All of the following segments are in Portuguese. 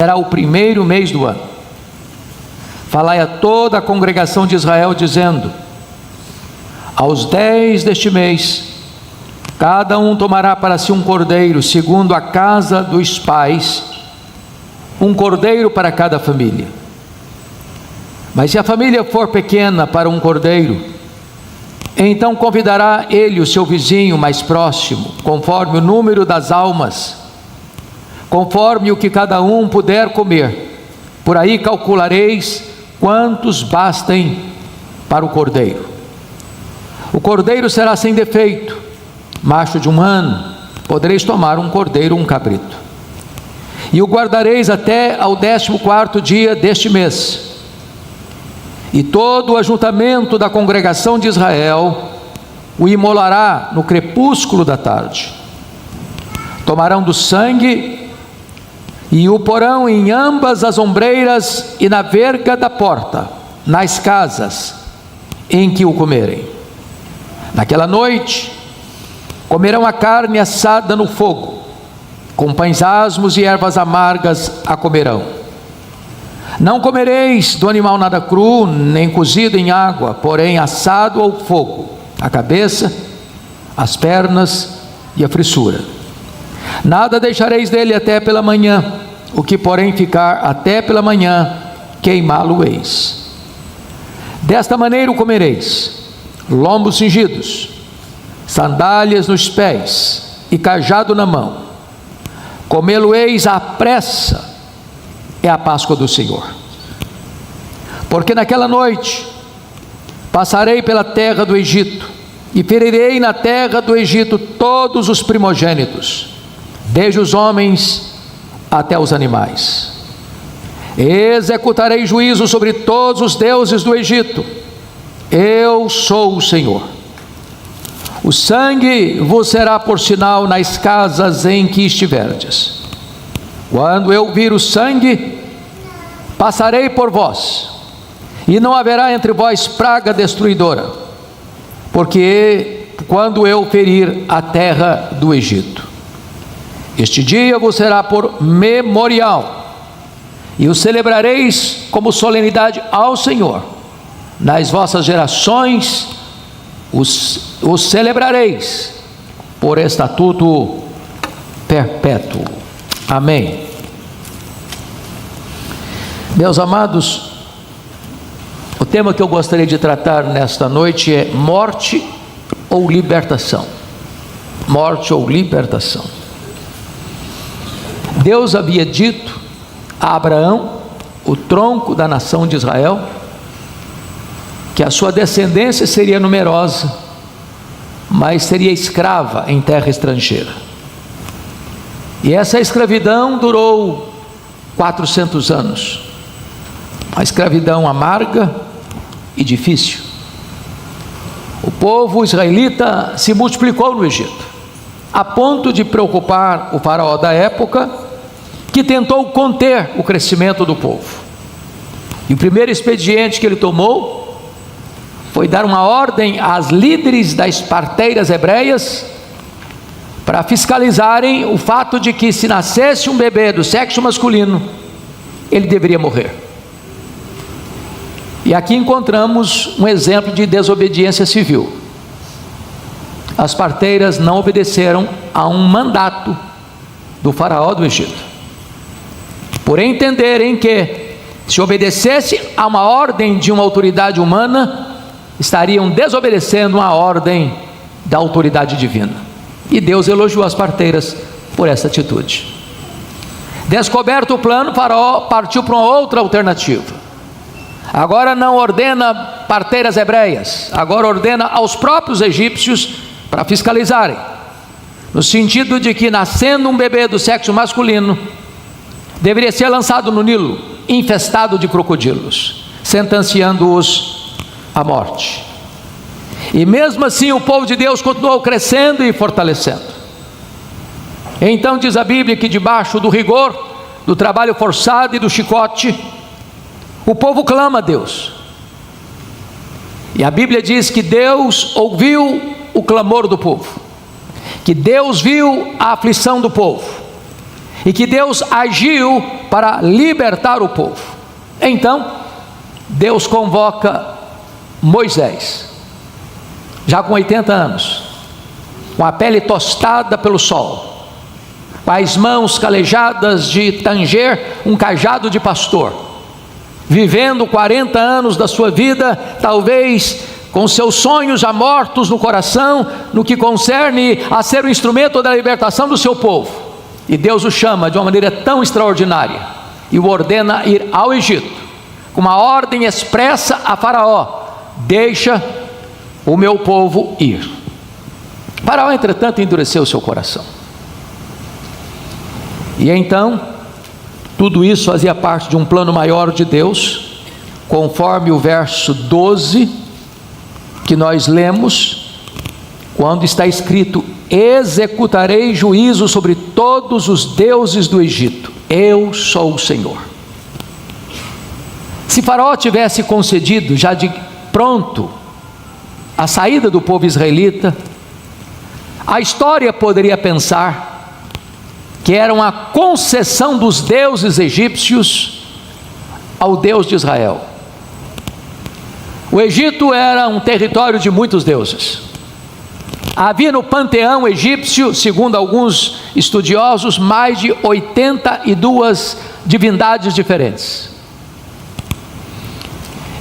será o primeiro mês do ano. Falai a toda a congregação de Israel, dizendo: aos 10 deste mês, cada um tomará para si um cordeiro, segundo a casa dos pais, um cordeiro para cada família. Mas se a família for pequena para um cordeiro, então convidará ele o seu vizinho mais próximo, conforme o número das almas, conforme o que cada um puder comer. Por aí calculareis quantos bastem para o cordeiro. O cordeiro será sem defeito, macho de 1 ano. Podereis tomar um cordeiro ou um cabrito, e o guardareis até ao 14º dia deste mês. E todo o ajuntamento da congregação de Israel o imolará no crepúsculo da tarde. Tomarão do sangue e o porão em ambas as ombreiras e na verga da porta, nas casas em que o comerem. Naquela noite comerão a carne assada no fogo, com pães asmos e ervas amargas a comerão. Não comereis do animal nada cru, nem cozido em água, porém assado ao fogo, a cabeça, as pernas e a frissura. Nada deixareis dele até pela manhã, o que porém ficar até pela manhã, queimá-lo-eis. Desta maneira o comereis: lombos cingidos, sandálias nos pés e cajado na mão. Comê-lo-eis à pressa, é a Páscoa do Senhor. Porque naquela noite passarei pela terra do Egito, e ferirei na terra do Egito todos os primogênitos, desde os homens até os animais. Executarei juízo sobre todos os deuses do Egito. Eu sou o Senhor. O sangue vos será por sinal nas casas em que estiverdes. Quando eu vir o sangue, passarei por vós, e não haverá entre vós praga destruidora, porque quando eu ferir a terra do Egito. Este dia vos será por memorial, e o celebrareis como solenidade ao Senhor. Nas vossas gerações os celebrareis por estatuto perpétuo. Amém. Meus amados, o tema que eu gostaria de tratar nesta noite é morte ou libertação. Morte ou libertação. Deus havia dito a Abraão, o tronco da nação de Israel, que a sua descendência seria numerosa, mas seria escrava em terra estrangeira. E essa escravidão durou 400 anos. Uma escravidão amarga e difícil. O povo israelita se multiplicou no Egito, a ponto de preocupar o faraó da época, que tentou conter o crescimento do povo. E o primeiro expediente que ele tomou foi dar uma ordem às líderes das parteiras hebreias para fiscalizarem o fato de que, se nascesse um bebê do sexo masculino, ele deveria morrer. E aqui encontramos um exemplo de desobediência civil. As parteiras não obedeceram a um mandato do faraó do Egito, por entenderem que, se obedecesse a uma ordem de uma autoridade humana, estariam desobedecendo uma ordem da autoridade divina. E Deus elogiou as parteiras por essa atitude. Descoberto o plano, o faraó partiu para uma outra alternativa. Agora não ordena parteiras hebreias, agora ordena aos próprios egípcios para fiscalizarem, no sentido de que, nascendo um bebê do sexo masculino, deveria ser lançado no Nilo, infestado de crocodilos, sentenciando-os à morte. E mesmo assim o povo de Deus continuou crescendo e fortalecendo. Então diz a Bíblia que, debaixo do rigor, do trabalho forçado e do chicote, o povo clama a Deus. E a Bíblia diz que Deus ouviu o clamor do povo, que Deus viu a aflição do povo, e que Deus agiu para libertar o povo. Então, Deus convoca Moisés, já com 80 anos, com a pele tostada pelo sol, com as mãos calejadas de tanger um cajado de pastor, vivendo 40 anos da sua vida, talvez com seus sonhos já mortos no coração, no que concerne a ser o instrumento da libertação do seu povo. E Deus o chama de uma maneira tão extraordinária e o ordena ir ao Egito, com uma ordem expressa a Faraó: deixa o meu povo ir. Faraó, entretanto, endureceu o seu coração. E então, tudo isso fazia parte de um plano maior de Deus, conforme o verso 12, que nós lemos, quando está escrito: executarei juízo sobre todos os deuses do Egito, eu sou o Senhor. Se Faraó tivesse concedido já de pronto a saída do povo israelita, a história poderia pensar que era uma concessão dos deuses egípcios ao Deus de Israel. O Egito era um território de muitos deuses. Havia no panteão egípcio, segundo alguns estudiosos, mais de 82 divindades diferentes.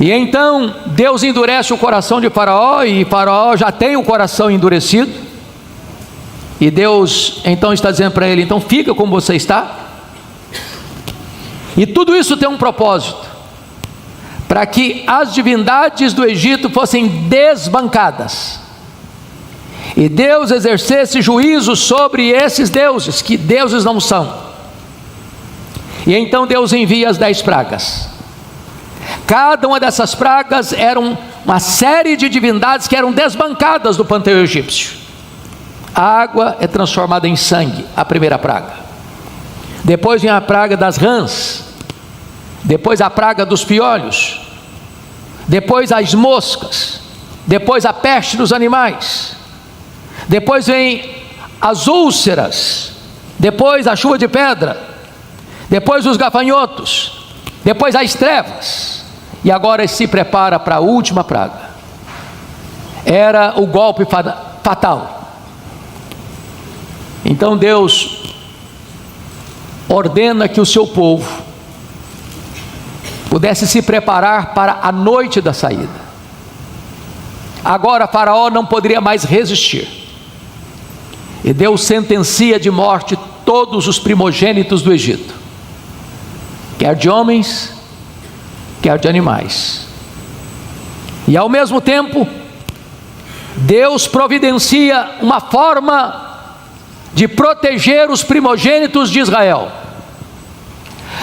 E então Deus endurece o coração de Faraó, e Faraó já tem o coração endurecido, e Deus então está dizendo para ele: então fica como você está. E tudo isso tem um propósito, para que as divindades do Egito fossem desbancadas, e Deus exercesse juízo sobre esses deuses, que deuses não são. E então Deus envia as 10 pragas. Cada uma dessas pragas era uma série de divindades que eram desbancadas do panteão egípcio. A água é transformada em sangue, a primeira praga. Depois vem a praga das rãs, depois a praga dos piolhos, depois as moscas, depois a peste dos animais, depois vem as úlceras, depois a chuva de pedra, depois os gafanhotos, depois as trevas, e agora se prepara para a última praga. Era o golpe fatal. Então Deus ordena que o seu povo pudesse se preparar para a noite da saída. Agora Faraó não poderia mais resistir, e Deus sentencia de morte todos os primogênitos do Egito, quer de homens, quer de animais. E ao mesmo tempo, Deus providencia uma forma de proteger os primogênitos de Israel.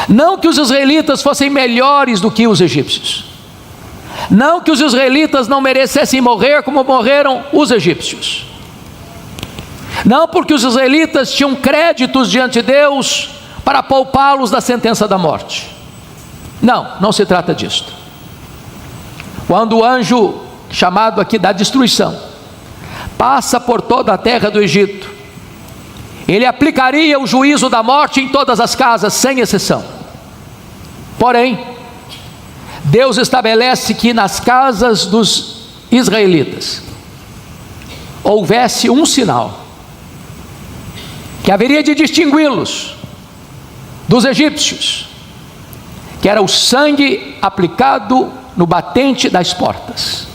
Não que os israelitas fossem melhores do que os egípcios, não que os israelitas não merecessem morrer como morreram os egípcios, não porque os israelitas tinham créditos diante de Deus para poupá-los da sentença da morte. Não se trata disto. Quando o anjo, chamado aqui da destruição, passa por toda a terra do Egito, ele aplicaria o juízo da morte em todas as casas, sem exceção. Porém, Deus estabelece que nas casas dos israelitas houvesse um sinal, que haveria de distingui-los dos egípcios, que era o sangue aplicado no batente das portas.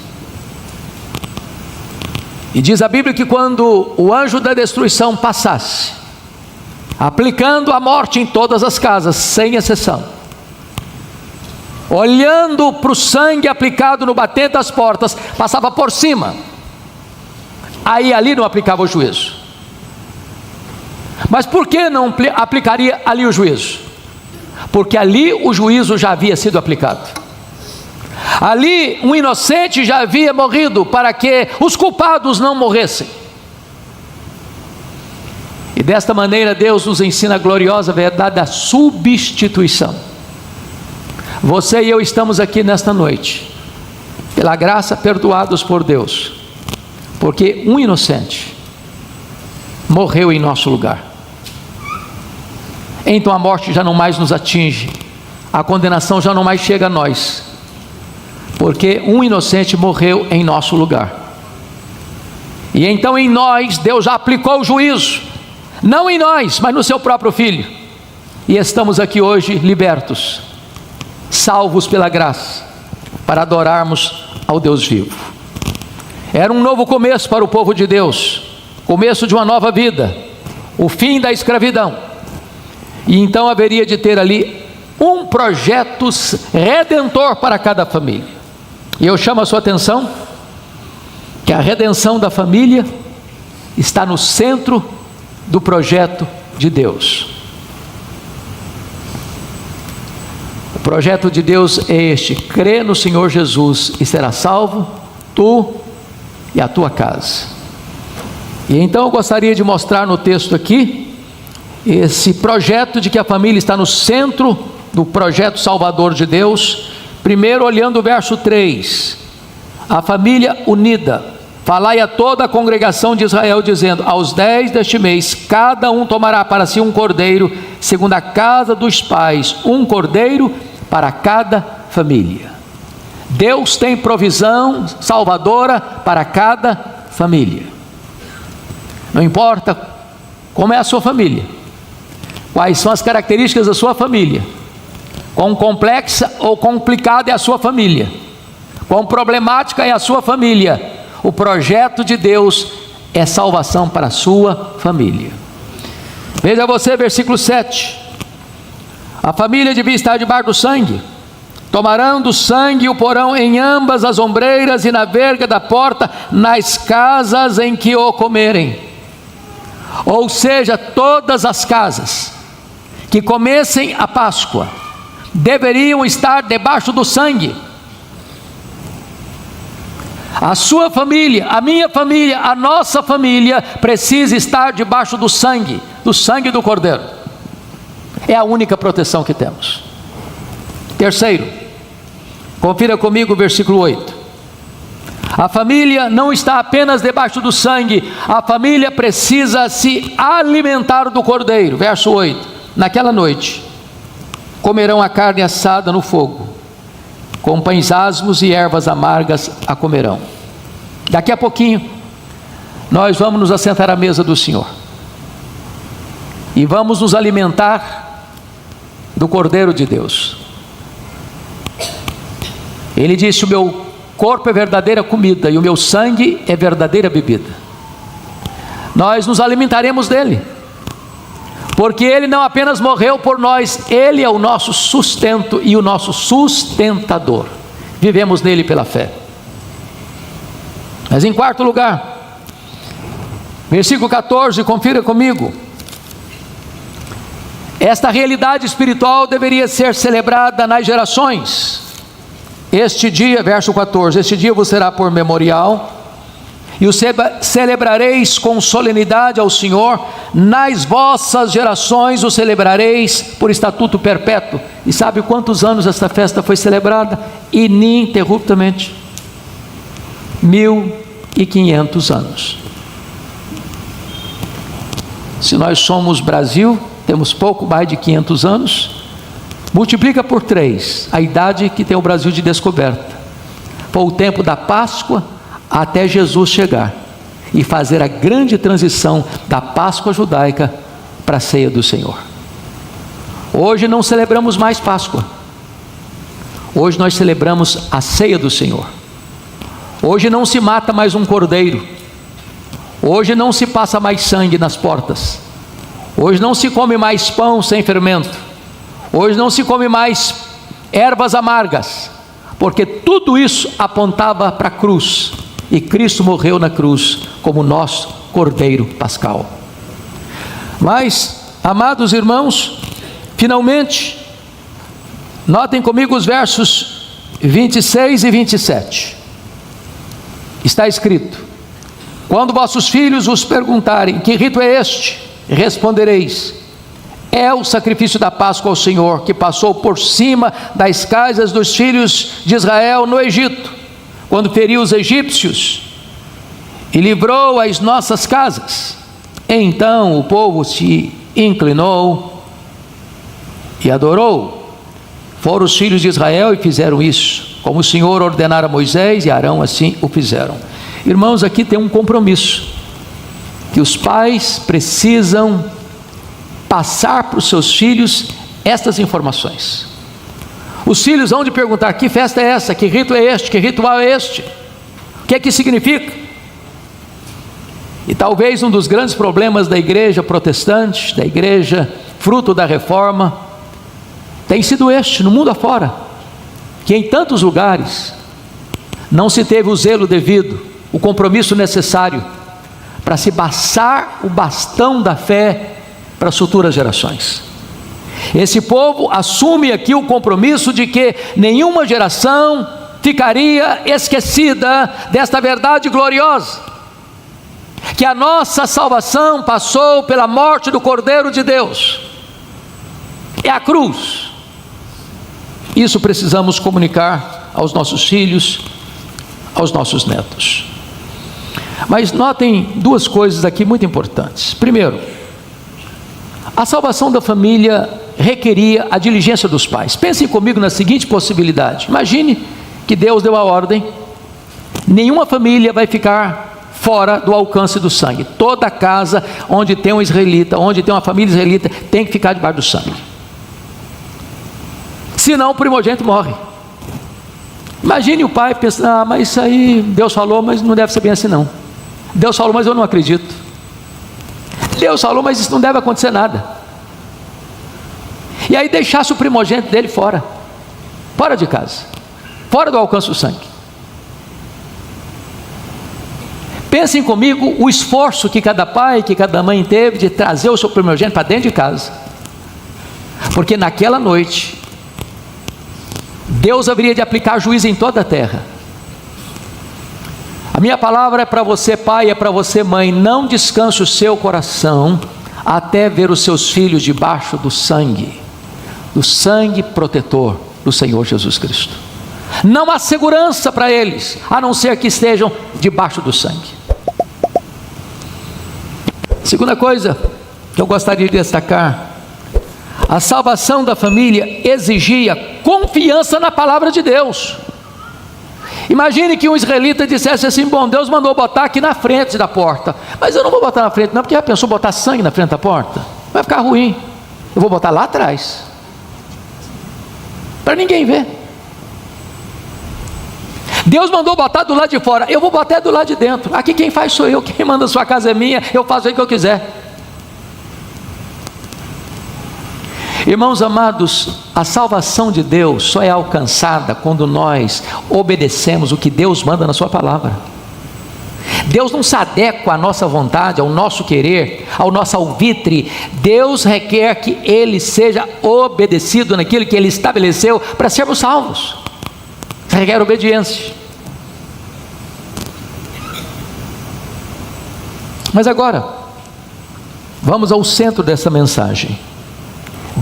E diz a Bíblia que quando o anjo da destruição passasse, aplicando a morte em todas as casas, sem exceção, olhando para o sangue aplicado no batente das portas, passava por cima, aí ali não aplicava o juízo. Mas por que não aplicaria ali o juízo? Porque ali o juízo já havia sido aplicado. Ali um inocente já havia morrido, para que os culpados não morressem. E desta maneira Deus nos ensina a gloriosa verdade da substituição. Você e eu estamos aqui nesta noite, pela graça, perdoados por Deus, porque um inocente morreu em nosso lugar. então a morte já não mais nos atinge, a condenação já não mais chega a nós, porque um inocente morreu em nosso lugar. E então em nós Deus já aplicou o juízo, não em nós, mas no seu próprio Filho, e estamos aqui hoje libertos, salvos pela graça, para adorarmos ao Deus vivo. Era um novo começo para o povo de Deus, começo de uma nova vida, o fim da escravidão, e então haveria de ter ali um projeto redentor para cada família. E eu chamo a sua atenção que a redenção da família está no centro do projeto de Deus. O projeto de Deus é este: crê no Senhor Jesus e será salvo, tu e a tua casa. E então eu gostaria de mostrar no texto aqui esse projeto de que a família está no centro do projeto salvador de Deus. Primeiro, olhando o verso 3, a família unida. Falai a toda a congregação de Israel, dizendo: aos 10 deste mês, cada um tomará para si um cordeiro, segundo a casa dos pais, um cordeiro para cada família. Deus tem provisão salvadora para cada família. Não importa como é a sua família, quais são as características da sua família, quão complexa ou complicada é a sua família, quão problemática é a sua família, o projeto de Deus é salvação para a sua família. Veja você, versículo 7. A família devia estar debaixo do sangue. Tomarão do sangue e o porão em ambas as ombreiras e na verga da porta, nas casas em que o comerem. Ou seja, todas as casas que comessem a Páscoa deveriam estar debaixo do sangue. A sua família, a minha família, a nossa família precisa estar debaixo do sangue do Cordeiro. É a única proteção que temos. Terceiro, confira comigo o versículo 8. A família não está apenas debaixo do sangue, a família precisa se alimentar do Cordeiro. Verso 8: naquela noite comerão a carne assada no fogo, com pães asmos e ervas amargas a comerão. Daqui a pouquinho nós vamos nos assentar à mesa do Senhor e vamos nos alimentar do Cordeiro de Deus. Ele disse: o meu corpo é verdadeira comida e o meu sangue é verdadeira bebida. Nós nos alimentaremos dele, porque ele não apenas morreu por nós, ele é o nosso sustento e o nosso sustentador. Vivemos nele pela fé. Mas em quarto lugar, versículo 14, confira comigo. Esta realidade espiritual deveria ser celebrada nas gerações. Este dia, verso 14, este dia vos será por memorial, e o celebrareis com solenidade ao Senhor, nas vossas gerações o celebrareis por estatuto perpétuo. E sabe quantos anos esta festa foi celebrada? Ininterruptamente. 1500 anos. Se nós somos Brasil, temos pouco mais de 500 anos, multiplica por 3 a idade que tem o Brasil de descoberta. Foi o tempo da Páscoa até Jesus chegar e fazer a grande transição da Páscoa judaica para a ceia do Senhor. Hoje não celebramos mais Páscoa, hoje nós celebramos a ceia do Senhor. Hoje não se mata mais um cordeiro, hoje não se passa mais sangue nas portas, hoje não se come mais pão sem fermento, hoje não se come mais ervas amargas, porque tudo isso apontava para a cruz, e Cristo morreu na cruz como nosso Cordeiro Pascal. Mas, amados irmãos, finalmente, notem comigo os versos 26 e 27. Está escrito: quando vossos filhos vos perguntarem: que rito é este? Respondereis: é o sacrifício da Páscoa ao Senhor, que passou por cima das casas dos filhos de Israel no Egito, quando feriu os egípcios e livrou as nossas casas. Então o povo se inclinou e adorou. Foram os filhos de Israel e fizeram isso, como o Senhor ordenara a Moisés, e Arão assim o fizeram. Irmãos, aqui tem um compromisso, que os pais precisam passar para os seus filhos estas informações. Os filhos vão de perguntar: que festa é essa? Que rito é este? Que ritual é este? O que é que significa? E talvez um dos grandes problemas da igreja protestante, da igreja fruto da reforma, tem sido este, no mundo afora, que em tantos lugares não se teve o zelo devido, o compromisso necessário para se passar o bastão da fé para as futuras gerações. Esse povo assume aqui o compromisso de que nenhuma geração ficaria esquecida desta verdade gloriosa, que a nossa salvação passou pela morte do Cordeiro de Deus, é a cruz. Isso precisamos comunicar aos nossos filhos, aos nossos netos. Mas notem duas coisas aqui muito importantes. Primeiro, a salvação da família requeria a diligência dos pais. Pensem comigo na seguinte possibilidade: imagine que Deus deu a ordem, nenhuma família vai ficar fora do alcance do sangue. Toda casa onde tem um israelita, onde tem uma família israelita, tem que ficar debaixo do sangue, senão o primogênito morre. Imagine o pai pensando: mas isso aí Deus falou, mas não deve ser bem assim não. Deus falou, mas eu não acredito. Deus falou, mas isso não deve acontecer nada. E aí deixasse o primogênito dele fora de casa, fora do alcance do sangue. Pensem comigo o esforço que cada pai, que cada mãe teve de trazer o seu primogênito para dentro de casa, porque naquela noite Deus haveria de aplicar juízo em toda a terra. A minha palavra é para você pai, é para você mãe: não descanse o seu coração até ver os seus filhos debaixo do sangue protetor do Senhor Jesus Cristo. Não há segurança para eles, a não ser que estejam debaixo do sangue. Segunda coisa que eu gostaria de destacar: a salvação da família exigia confiança na palavra de Deus. Imagine que um israelita dissesse assim: bom, Deus mandou botar aqui na frente da porta, mas eu não vou botar na frente não, porque já pensou botar sangue na frente da porta? Vai ficar ruim. Eu vou botar lá atrás, para ninguém ver. Deus mandou botar do lado de fora, eu vou botar do lado de dentro. Aqui quem faz sou eu, quem manda a sua casa é minha, eu faço o que eu quiser. Irmãos amados, a salvação de Deus só é alcançada quando nós obedecemos o que Deus manda na sua palavra. Deus não se adequa à nossa vontade, ao nosso querer, ao nosso alvitre. Deus requer que Ele seja obedecido naquilo que Ele estabeleceu para sermos salvos. Requer obediência. Mas agora, vamos ao centro dessa mensagem.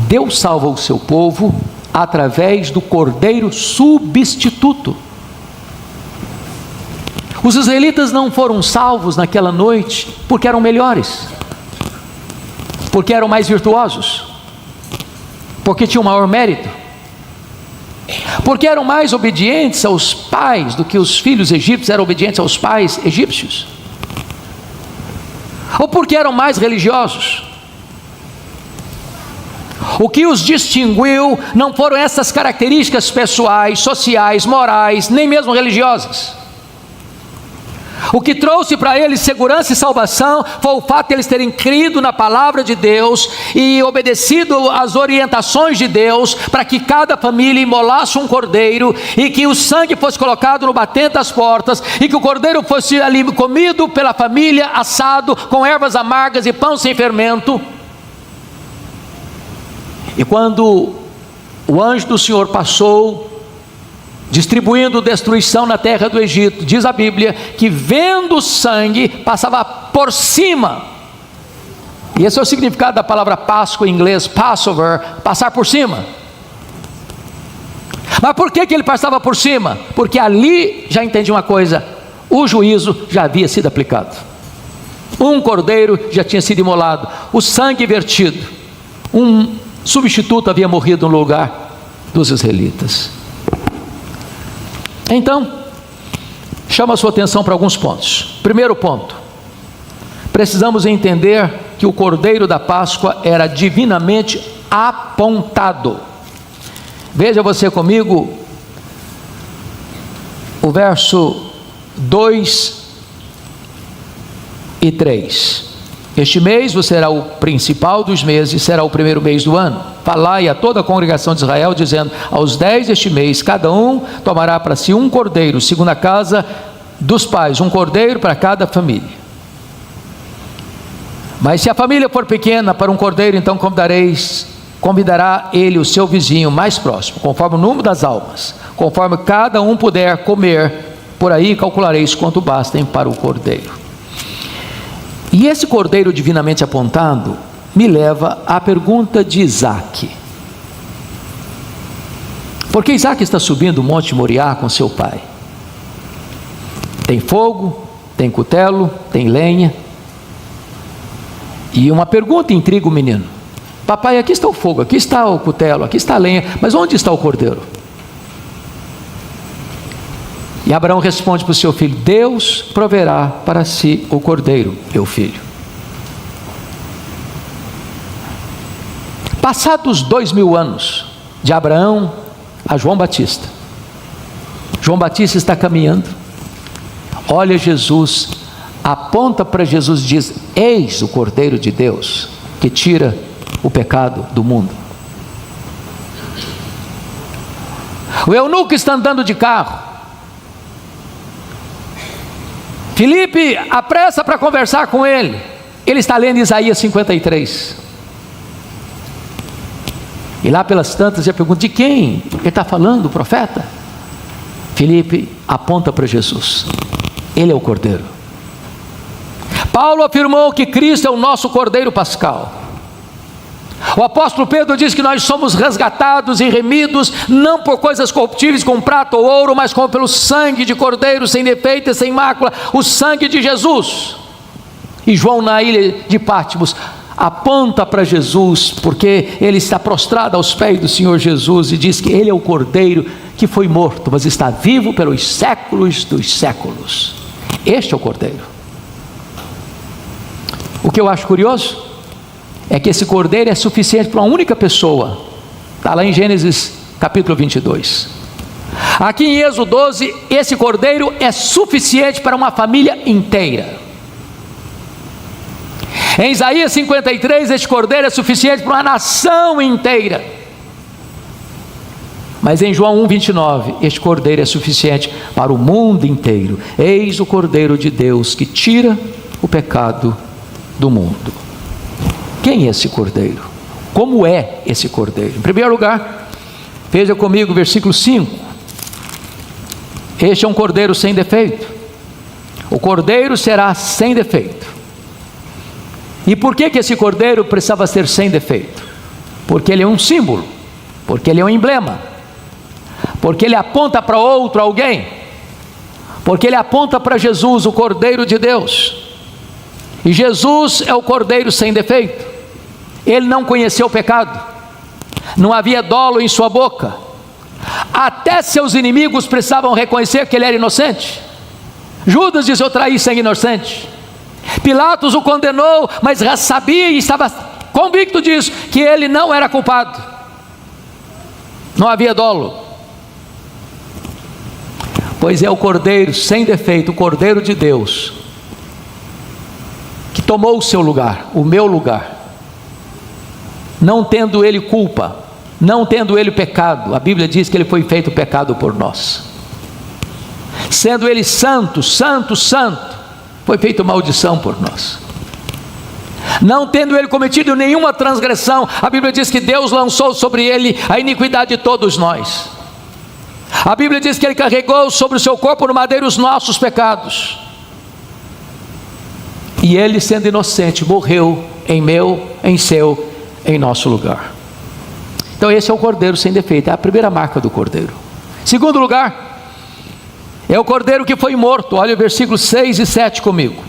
Deus salva o seu povo através do Cordeiro substituto. Os israelitas não foram salvos naquela noite porque eram melhores, porque eram mais virtuosos, porque tinham maior mérito, porque eram mais obedientes aos pais do que os filhos egípcios eram obedientes aos pais egípcios, ou porque eram mais religiosos. O que os distinguiu não foram essas características pessoais, sociais, morais, nem mesmo religiosas. O que trouxe para eles segurança e salvação foi o fato de eles terem crido na palavra de Deus e obedecido às orientações de Deus para que cada família imolasse um cordeiro e que o sangue fosse colocado no batente das portas e que o cordeiro fosse ali comido pela família, assado com ervas amargas e pão sem fermento. E quando o anjo do Senhor passou distribuindo destruição na terra do Egito, diz a Bíblia que vendo o sangue passava por cima. E esse é o significado da palavra Páscoa em inglês, Passover, passar por cima. Mas por que ele passava por cima? Porque ali, já entendi uma coisa, o juízo já havia sido aplicado. Um cordeiro já tinha sido imolado, o sangue vertido, um substituto havia morrido no lugar dos israelitas. Então, chama a sua atenção para alguns pontos. Primeiro ponto, precisamos entender que o Cordeiro da Páscoa era divinamente apontado. Veja você comigo o verso 2 e 3. Este mês será o principal dos meses, será o primeiro mês do ano. Falai a toda a congregação de Israel, dizendo: aos 10 deste mês, cada um tomará para si um cordeiro, segundo a casa dos pais, um cordeiro para cada família. Mas se a família for pequena, para um cordeiro, então convidará ele o seu vizinho mais próximo, conforme o número das almas, conforme cada um puder comer, por aí calculareis quanto bastem para o cordeiro. E esse cordeiro divinamente apontado me leva à pergunta de Isaque. Porque Isaque está subindo o monte Moriá com seu pai. Tem fogo, tem cutelo, tem lenha. E uma pergunta intriga o menino: papai, aqui está o fogo, aqui está o cutelo, aqui está a lenha, mas onde está o cordeiro? E Abraão responde para o seu filho: Deus proverá para si o cordeiro, meu filho. Passados 2000 anos, de Abraão a João Batista, João Batista está caminhando, olha Jesus, aponta para Jesus e diz: eis o Cordeiro de Deus, que tira o pecado do mundo. O eunuco está andando de carro, Filipe apressa para conversar com ele. Ele está lendo Isaías 53. E lá pelas tantas ele pergunta: de quem ele está falando, o profeta? Filipe aponta para Jesus. Ele é o Cordeiro. Paulo afirmou que Cristo é o nosso Cordeiro Pascal. O apóstolo Pedro diz que nós somos resgatados e remidos, não por coisas corruptíveis como prata ou ouro, mas como pelo sangue de Cordeiro, sem defeito e sem mácula, o sangue de Jesus. E João, na ilha de Patmos, aponta para Jesus, porque ele está prostrado aos pés do Senhor Jesus, e diz que ele é o Cordeiro que foi morto, mas está vivo pelos séculos dos séculos. Este é o Cordeiro. O que eu acho curioso é que esse cordeiro é suficiente para uma única pessoa. Está lá em Gênesis capítulo 22. Aqui em Êxodo 12, esse cordeiro é suficiente para uma família inteira. Em Isaías 53, esse cordeiro é suficiente para uma nação inteira. Mas em João 1,29, este cordeiro é suficiente para o mundo inteiro. Eis o Cordeiro de Deus que tira o pecado do mundo. Quem é esse cordeiro? Como é esse cordeiro? Em primeiro lugar, veja comigo o versículo 5. Este é um cordeiro sem defeito. O cordeiro será sem defeito. E por que esse cordeiro precisava ser sem defeito? Porque ele é um símbolo, porque ele é um emblema, porque ele aponta para outro alguém, porque ele aponta para Jesus, o Cordeiro de Deus. E Jesus é o Cordeiro sem defeito. Ele não conheceu o pecado, não havia dolo em sua boca, até seus inimigos precisavam reconhecer que ele era inocente. Judas disse: eu traí sangue inocente. Pilatos o condenou, mas já sabia e estava convicto disso, que ele não era culpado, não havia dolo. Pois é o Cordeiro sem defeito, o Cordeiro de Deus, que tomou o seu lugar, o meu lugar, não tendo ele culpa, não tendo ele pecado. A Bíblia diz que ele foi feito pecado por nós. Sendo ele santo, santo, santo, foi feito maldição por nós. Não tendo ele cometido nenhuma transgressão, a Bíblia diz que Deus lançou sobre ele a iniquidade de todos nós. A Bíblia diz que ele carregou sobre o seu corpo no madeiro os nossos pecados. E ele, sendo inocente, morreu em meu, em seu, em nosso lugar. Então esse é o Cordeiro sem defeito, é a primeira marca do Cordeiro. Segundo lugar, é o Cordeiro que foi morto. Olha o versículos 6 e 7 comigo.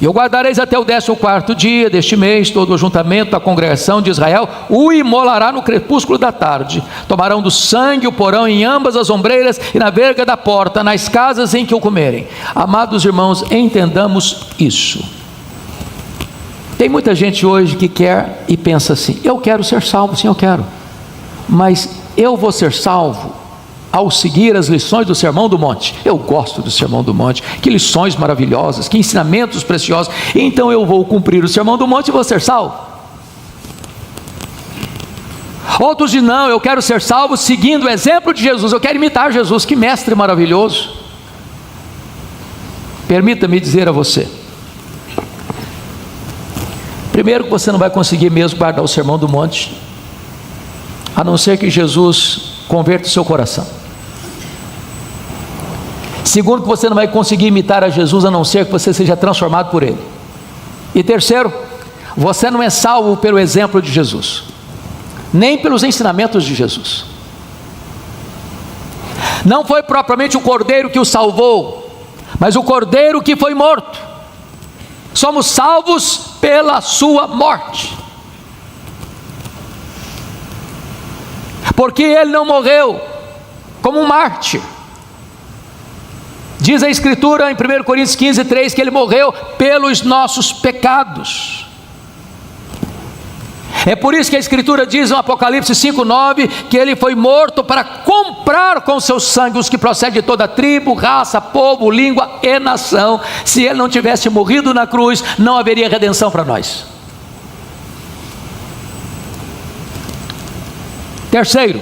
E o guardareis até o 14º dia deste mês, todo o ajuntamento da congregação de Israel o imolará no crepúsculo da tarde. Tomarão do sangue o porão em ambas as ombreiras e na verga da porta, nas casas em que o comerem. Amados irmãos, entendamos isso. Tem muita gente hoje que quer e pensa assim: eu quero ser salvo, sim, eu quero, mas eu vou ser salvo ao seguir as lições do Sermão do Monte. Eu gosto do Sermão do Monte, que lições maravilhosas, que ensinamentos preciosos, então eu vou cumprir o Sermão do Monte e vou ser salvo. Outros dizem: não, eu quero ser salvo seguindo o exemplo de Jesus, eu quero imitar Jesus, que mestre maravilhoso. Permita-me dizer a você, primeiro, que você não vai conseguir mesmo guardar o Sermão do Monte, a não ser que Jesus converta o seu coração. Segundo, que você não vai conseguir imitar a Jesus, a não ser que você seja transformado por Ele. E terceiro, você não é salvo pelo exemplo de Jesus, nem pelos ensinamentos de Jesus. Não foi propriamente o cordeiro que o salvou, mas o cordeiro que foi morto. Somos salvos pela sua morte, porque Ele não morreu como um mártir. Diz a Escritura em 1 Coríntios 15:3 que Ele morreu pelos nossos pecados. É por isso que a Escritura diz no Apocalipse 5:9 que Ele foi morto para comprar com seu sangue os que procedem de toda tribo, raça, povo, língua e nação. Se Ele não tivesse morrido na cruz, não haveria redenção para nós. Terceiro,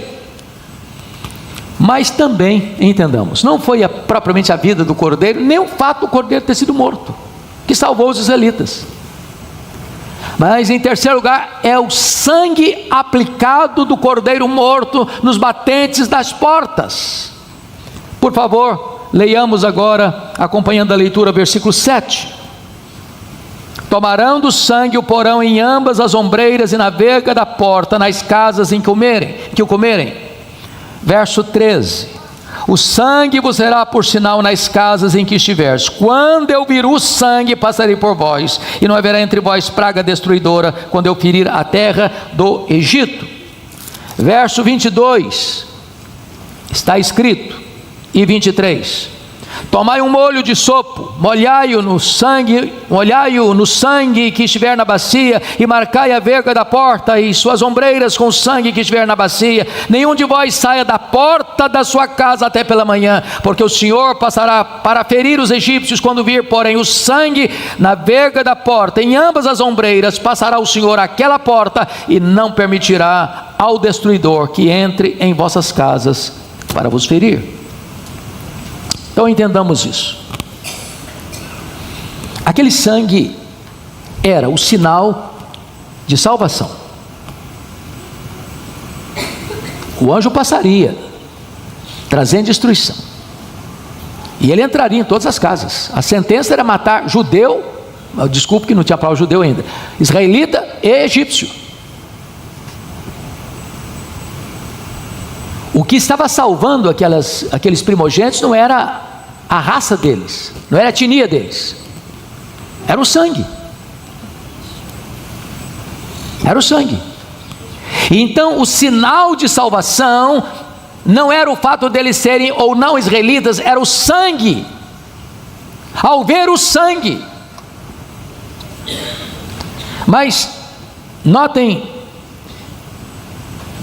mas também, entendamos, não foi propriamente a vida do cordeiro, nem o fato do cordeiro ter sido morto, que salvou os israelitas. Mas em terceiro lugar, é o sangue aplicado do cordeiro morto nos batentes das portas. Por favor, leiamos agora, acompanhando a leitura, versículo 7. Tomarão do sangue o porão em ambas as ombreiras e na verga da porta, nas casas em que o comerem. Verso 13: o sangue vos será por sinal nas casas em que estiveres. Quando eu vir o sangue, passarei por vós, e não haverá entre vós praga destruidora, quando eu ferir a terra do Egito. Verso 22, está escrito, e 23: tomai um molho de sopo, molhai-o no sangue que estiver na bacia, e marcai a verga da porta e suas ombreiras com o sangue que estiver na bacia. Nenhum de vós saia da porta da sua casa até pela manhã, porque o Senhor passará para ferir os egípcios quando vir, porém, o sangue na verga da porta, em ambas as ombreiras, passará o Senhor àquela porta, e não permitirá ao destruidor que entre em vossas casas para vos ferir. Então entendamos isso. Aquele sangue era o sinal de salvação. O anjo passaria, trazendo destruição, e ele entraria em todas as casas. A sentença era matar judeu, desculpe que não tinha palavra judeu ainda, israelita e egípcio. O que estava salvando aqueles primogênitos não era a raça deles, não era a etnia deles, era o sangue. Era o sangue. Então o sinal de salvação não era o fato deles serem ou não israelitas, era o sangue. Ao ver o sangue. Mas notem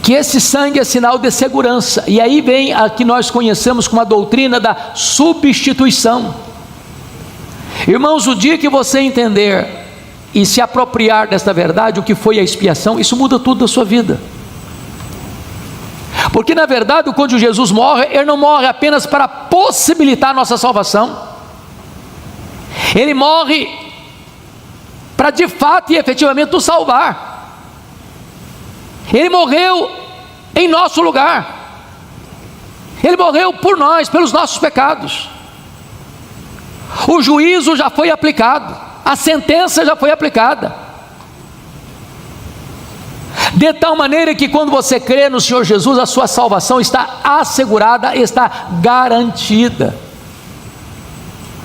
que esse sangue é sinal de segurança, e aí vem a que nós conhecemos como a doutrina da substituição. Irmãos, o dia que você entender e se apropriar desta verdade, o que foi a expiação, isso muda tudo da sua vida. Porque na verdade, quando Jesus morre, Ele não morre apenas para possibilitar a nossa salvação, Ele morre para de fato e efetivamente nos salvar. Ele morreu em nosso lugar, Ele morreu por nós, pelos nossos pecados. O juízo já foi aplicado, a sentença já foi aplicada, de tal maneira que quando você crê no Senhor Jesus, a sua salvação está assegurada, está garantida.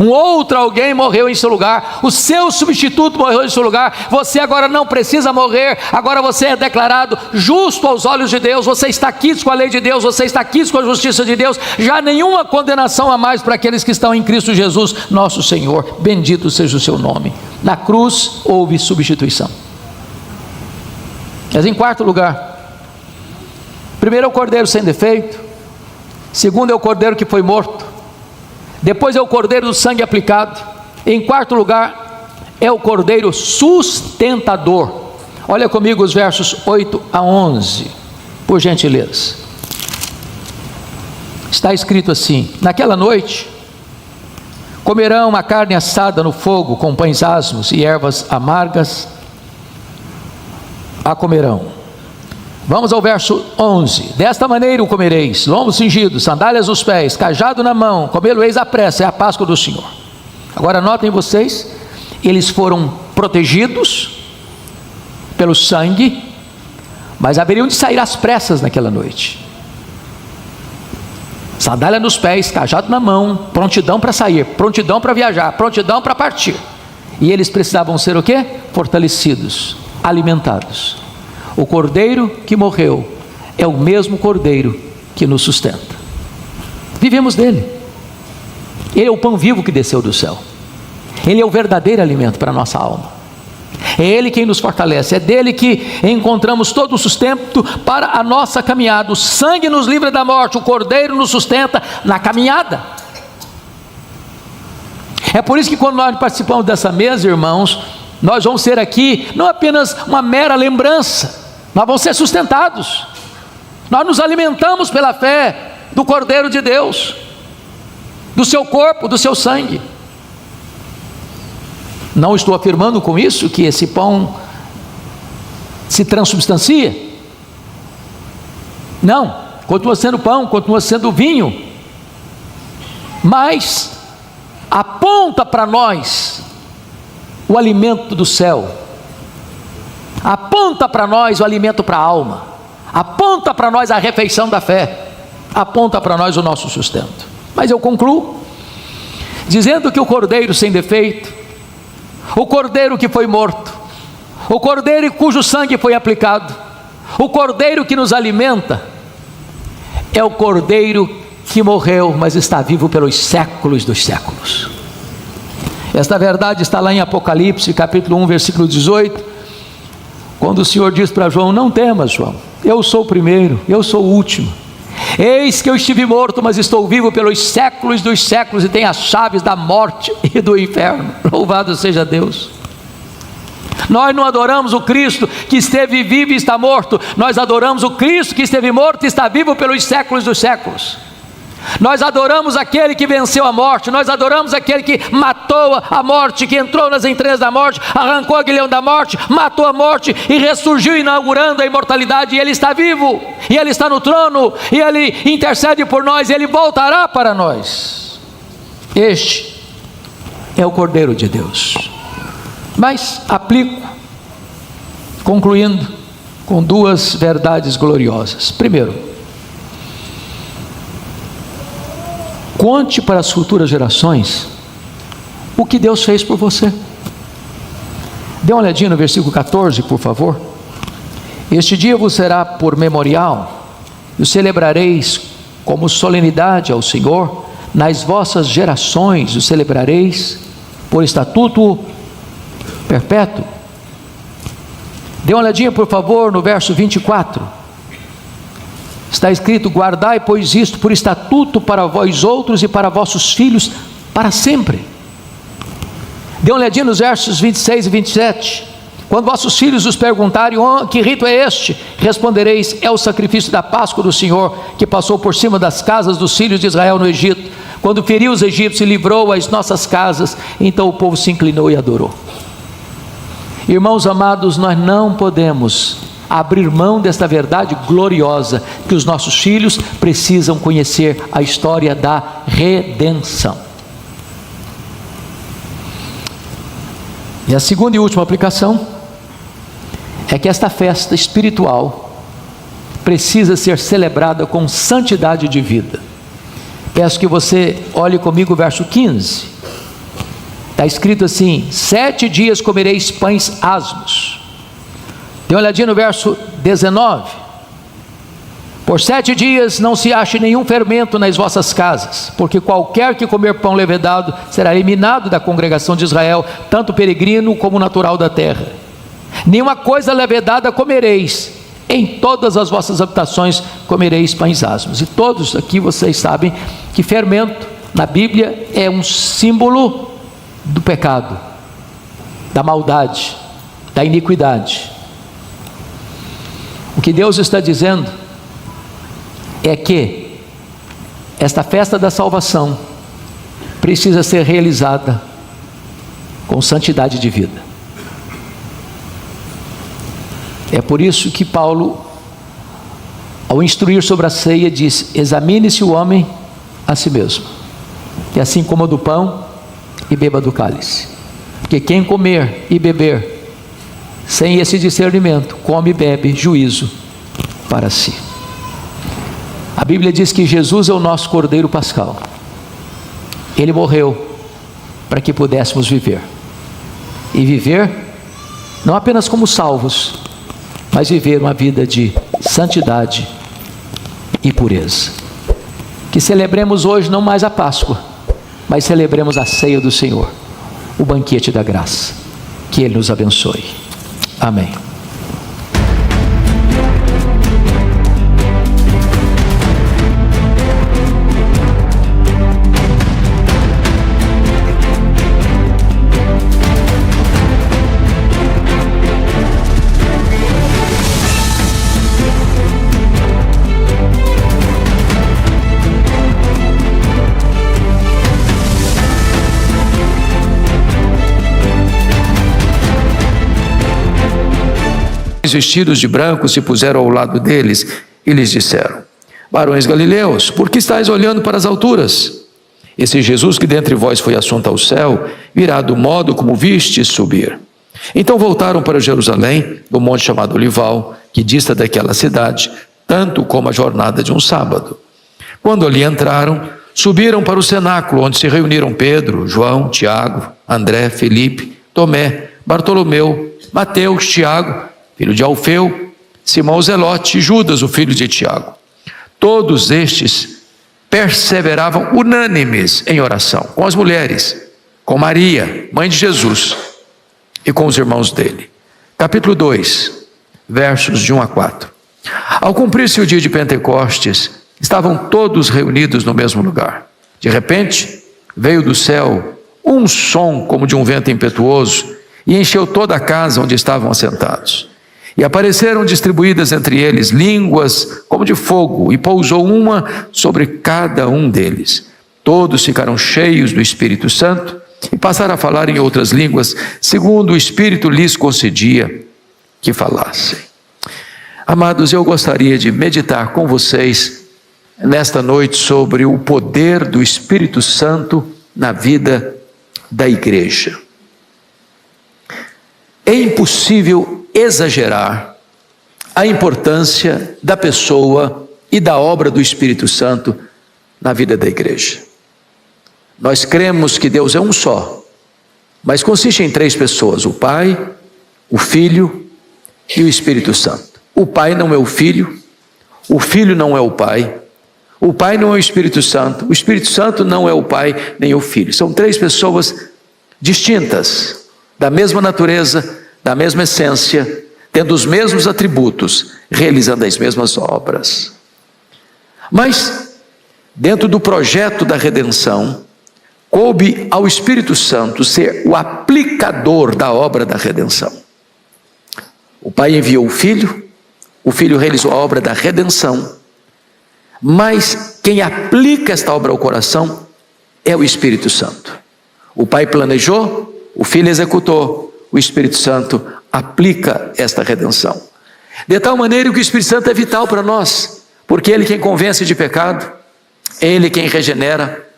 Um outro alguém morreu em seu lugar, o seu substituto morreu em seu lugar. Você agora não precisa morrer, agora você é declarado justo aos olhos de Deus. Você está quisto com a lei de Deus, você está quisto com a justiça de Deus. Já nenhuma condenação a mais para aqueles que estão em Cristo Jesus, nosso Senhor. Bendito seja o seu nome. Na cruz houve substituição. Mas em quarto lugar, primeiro é o cordeiro sem defeito, segundo é o cordeiro que foi morto, depois é o cordeiro do sangue aplicado, em quarto lugar é o cordeiro sustentador. Olha comigo os versos 8 a 11, por gentileza. Está escrito assim: naquela noite comerão a carne assada no fogo, com pães asmos e ervas amargas a comerão. Vamos ao verso 11: desta maneira o comereis, lombo cingido, sandálias nos pés, cajado na mão, comê-lo-eis à pressa, é a Páscoa do Senhor. Agora notem vocês, eles foram protegidos pelo sangue, mas haveriam de sair às pressas naquela noite. Sandália nos pés, cajado na mão, prontidão para sair, prontidão para viajar, prontidão para partir. E eles precisavam ser o quê? Fortalecidos, alimentados. O cordeiro que morreu é o mesmo cordeiro que nos sustenta. Vivemos dele. Ele é o pão vivo que desceu do céu. Ele é o verdadeiro alimento para a nossa alma. É Ele quem nos fortalece. É dele que encontramos todo o sustento para a nossa caminhada. O sangue nos livra da morte, o cordeiro nos sustenta na caminhada. É por isso que quando nós participamos dessa mesa, irmãos, nós vamos ser aqui não apenas uma mera lembrança, nós vamos ser sustentados. Nós nos alimentamos pela fé do Cordeiro de Deus, do seu corpo, do seu sangue. Não estou afirmando com isso que esse pão se transubstancia. Não, continua sendo pão, continua sendo vinho, mas aponta para nós o alimento do céu, aponta para nós o alimento para a alma, aponta para nós a refeição da fé, aponta para nós o nosso sustento. Mas eu concluo dizendo que o cordeiro sem defeito, o cordeiro que foi morto, o cordeiro cujo sangue foi aplicado, o cordeiro que nos alimenta, é o cordeiro que morreu, mas está vivo pelos séculos dos séculos. Esta verdade está lá em Apocalipse, capítulo 1, versículo 18, quando o Senhor diz para João: não temas, João, eu sou o primeiro, eu sou o último. Eis que eu estive morto, mas estou vivo pelos séculos dos séculos, e tenho as chaves da morte e do inferno. Louvado seja Deus. Nós não adoramos o Cristo que esteve vivo e está morto, nós adoramos o Cristo que esteve morto e está vivo pelos séculos dos séculos. Nós adoramos aquele que venceu a morte, nós adoramos aquele que matou a morte, que entrou nas entranhas da morte, arrancou o aguilhão da morte, matou a morte e ressurgiu, inaugurando a imortalidade. E Ele está vivo, e Ele está no trono, e Ele intercede por nós, e Ele voltará para nós. Este é o Cordeiro de Deus. Mas aplico, concluindo, com duas verdades gloriosas. Primeiro, conte para as futuras gerações o que Deus fez por você. Dê uma olhadinha no versículo 14, por favor. Este dia vos será por memorial, e o celebrareis como solenidade ao Senhor. Nas vossas gerações o celebrareis por estatuto perpétuo. Dê uma olhadinha, por favor, no verso 24. Está escrito: guardai, pois, isto por estatuto para vós outros e para vossos filhos para sempre. Dê uma olhadinha nos versos 26 e 27. Quando vossos filhos os perguntarem: oh, que rito é este? Respondereis: é o sacrifício da Páscoa do Senhor, que passou por cima das casas dos filhos de Israel no Egito, quando feriu os egípcios e livrou as nossas casas. Então o povo se inclinou e adorou. Irmãos amados, nós não podemos abrir mão desta verdade gloriosa, que os nossos filhos precisam conhecer a história da redenção. E a segunda e última aplicação é que esta festa espiritual precisa ser celebrada com santidade de vida. Peço que você olhe comigo o verso 15. Está escrito assim: 7 dias comereis pães asmos. Dê uma olhadinha no verso 19. Por 7 dias não se ache nenhum fermento nas vossas casas, porque qualquer que comer pão levedado será eliminado da congregação de Israel, tanto peregrino como natural da terra. Nenhuma coisa levedada comereis, em todas as vossas habitações comereis pães asmos. E todos aqui vocês sabem que fermento na Bíblia é um símbolo do pecado, da maldade, da iniquidade. O que Deus está dizendo é que esta festa da salvação precisa ser realizada com santidade de vida. É por isso que Paulo, ao instruir sobre a ceia, diz: examine-se o homem a si mesmo, e assim coma do pão e beba do cálice, porque quem comer e beber sem esse discernimento, come e bebe juízo para si. A Bíblia diz que Jesus é o nosso Cordeiro Pascal. Ele morreu para que pudéssemos viver, e viver não apenas como salvos, mas viver uma vida de santidade e pureza. Que celebremos hoje não mais a Páscoa, mas celebremos a ceia do Senhor, o banquete da graça. Que Ele nos abençoe. Amém. Vestidos de branco se puseram ao lado deles e lhes disseram: varões galileus, por que estáis olhando para as alturas? Esse Jesus que dentre vós foi assunto ao céu, virá do modo como vistes subir. Então voltaram para Jerusalém, do monte chamado Olival, que dista daquela cidade, tanto como a jornada de um sábado. Quando ali entraram, subiram para o cenáculo, onde se reuniram Pedro, João, Tiago, André, Felipe, Tomé, Bartolomeu, Mateus, Tiago, filho de Alfeu, Simão Zelote e Judas, o filho de Tiago. Todos estes perseveravam unânimes em oração, com as mulheres, com Maria, mãe de Jesus, e com os irmãos dele. Capítulo 2, versos de 1 a 4. Ao cumprir-se o dia de Pentecostes, estavam todos reunidos no mesmo lugar. De repente, veio do céu um som como de um vento impetuoso e encheu toda a casa onde estavam assentados. E apareceram distribuídas entre eles línguas como de fogo, e pousou uma sobre cada um deles. Todos ficaram cheios do Espírito Santo e passaram a falar em outras línguas, segundo o Espírito lhes concedia que falassem. Amados, eu gostaria de meditar com vocês nesta noite sobre o poder do Espírito Santo na vida da igreja. É impossível exagerar a importância da pessoa e da obra do Espírito Santo na vida da igreja. Nós cremos que Deus é um só, mas consiste em 3 pessoas: o Pai, o Filho e o Espírito Santo. O Pai não é o Filho não é o Pai não é o Espírito Santo não é o Pai nem o Filho. São 3 pessoas distintas, da mesma natureza, da mesma essência, tendo os mesmos atributos, realizando as mesmas obras. Mas, dentro do projeto da redenção, coube ao Espírito Santo ser o aplicador da obra da redenção. O Pai enviou o Filho realizou a obra da redenção, mas quem aplica esta obra ao coração é o Espírito Santo. O Pai planejou, o Filho executou, o Espírito Santo aplica esta redenção. De tal maneira que o Espírito Santo é vital para nós, porque Ele quem convence de pecado, Ele quem regenera,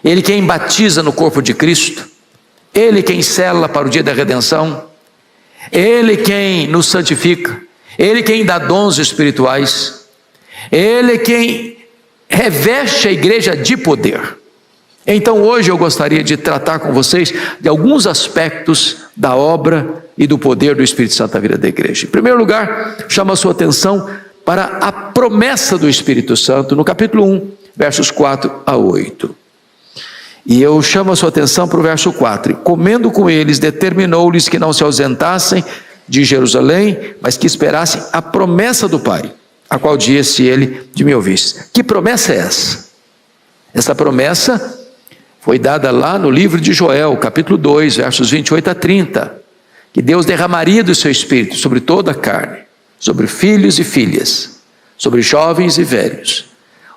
Ele quem batiza no corpo de Cristo, Ele quem sela para o dia da redenção, Ele quem nos santifica, Ele quem dá dons espirituais, Ele quem reveste a igreja de poder. Então hoje eu gostaria de tratar com vocês de alguns aspectos da obra e do poder do Espírito Santo na vida da igreja. Em primeiro lugar, chamo a sua atenção para a promessa do Espírito Santo no capítulo 1, versos 4 a 8. E eu chamo a sua atenção para o verso 4. Comendo com eles, determinou-lhes que não se ausentassem de Jerusalém, mas que esperassem a promessa do Pai, a qual disse ele de me ouvisse. Que promessa é essa? Essa promessa foi dada lá no livro de Joel, capítulo 2, versos 28 a 30, que Deus derramaria do seu Espírito sobre toda a carne, sobre filhos e filhas, sobre jovens e velhos.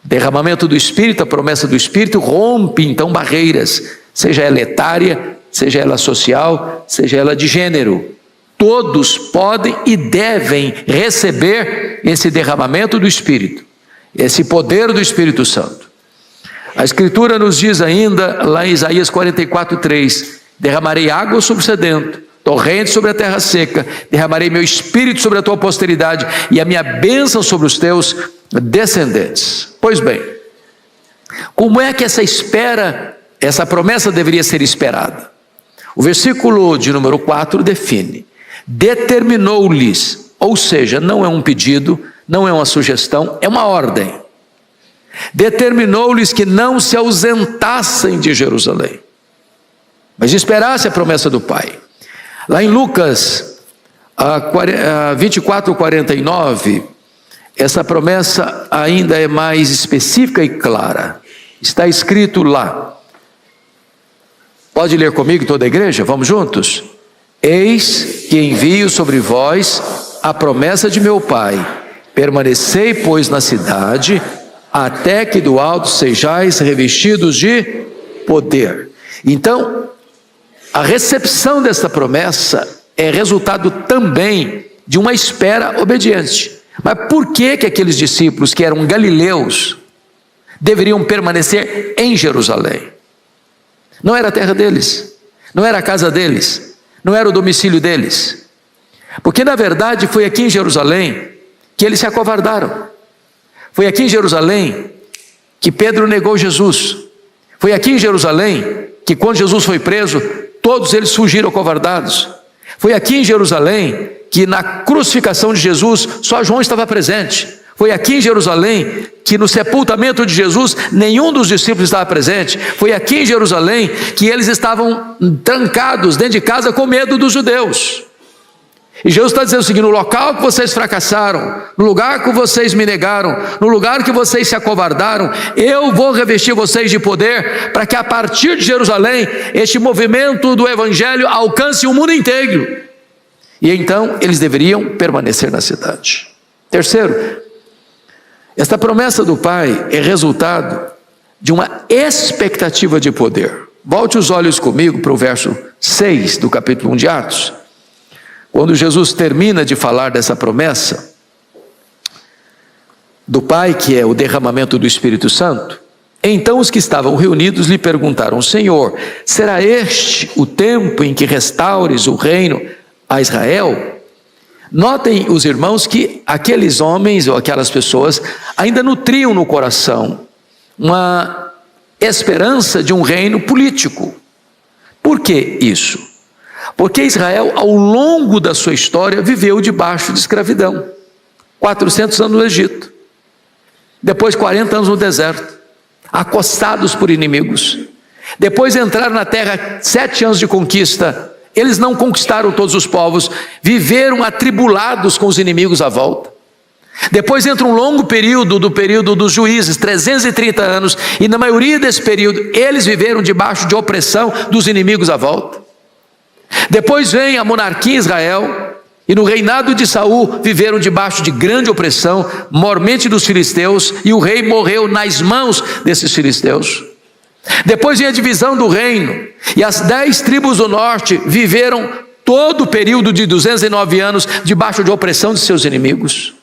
O derramamento do Espírito, a promessa do Espírito, rompe então barreiras, seja ela etária, seja ela social, seja ela de gênero. Todos podem e devem receber esse derramamento do Espírito, esse poder do Espírito Santo. A Escritura nos diz ainda, lá em Isaías 44:3, derramarei água sobre o sedento, torrente sobre a terra seca, derramarei meu Espírito sobre a tua posteridade e a minha bênção sobre os teus descendentes. Pois bem, como é que essa promessa deveria ser esperada? O versículo de número 4 define: determinou-lhes, ou seja, não é um pedido, não é uma sugestão, é uma ordem. Determinou-lhes que não se ausentassem de Jerusalém, mas esperassem a promessa do Pai. Lá em Lucas 24:49, essa promessa ainda é mais específica e clara. Está escrito lá. Pode ler comigo toda a igreja? Vamos juntos? Eis que envio sobre vós a promessa de meu Pai. Permanecei, pois, na cidade, até que do alto sejais revestidos de poder. Então, a recepção desta promessa é resultado também de uma espera obediente. Mas por que aqueles discípulos que eram galileus deveriam permanecer em Jerusalém? Não era a terra deles, não era a casa deles, não era o domicílio deles. Porque na verdade foi aqui em Jerusalém que eles se acovardaram. Foi aqui em Jerusalém que Pedro negou Jesus. Foi aqui em Jerusalém que quando Jesus foi preso, todos eles fugiram acovardados. Foi aqui em Jerusalém que na crucificação de Jesus só João estava presente. Foi aqui em Jerusalém que no sepultamento de Jesus nenhum dos discípulos estava presente. Foi aqui em Jerusalém que eles estavam trancados dentro de casa com medo dos judeus. E Jesus está dizendo o seguinte: no local que vocês fracassaram, no lugar que vocês me negaram, no lugar que vocês se acovardaram, eu vou revestir vocês de poder, para que a partir de Jerusalém, este movimento do Evangelho alcance o mundo inteiro. E então eles deveriam permanecer na cidade. Terceiro, esta promessa do Pai é resultado de uma expectativa de poder. Volte os olhos comigo para o verso 6 do capítulo 1 de Atos. Quando Jesus termina de falar dessa promessa do Pai, que é o derramamento do Espírito Santo, então os que estavam reunidos lhe perguntaram: Senhor, será este o tempo em que restaures o reino a Israel? Notem os irmãos que aqueles homens ou aquelas pessoas ainda nutriam no coração uma esperança de um reino político. Por que isso? Porque Israel, ao longo da sua história, viveu debaixo de escravidão. 400 anos no Egito. Depois 40 anos no deserto, acostados por inimigos. Depois entraram na terra, 7 anos de conquista. Eles não conquistaram todos os povos, viveram atribulados com os inimigos à volta. Depois entra um longo período, do período dos juízes, 330 anos, e na maioria desse período, eles viveram debaixo de opressão dos inimigos à volta. Depois vem a monarquia em Israel, e no reinado de Saul viveram debaixo de grande opressão, mormente dos filisteus, e o rei morreu nas mãos desses filisteus. Depois vem a divisão do reino, e as 10 tribos do norte viveram todo o período de 209 anos debaixo de opressão de seus inimigos.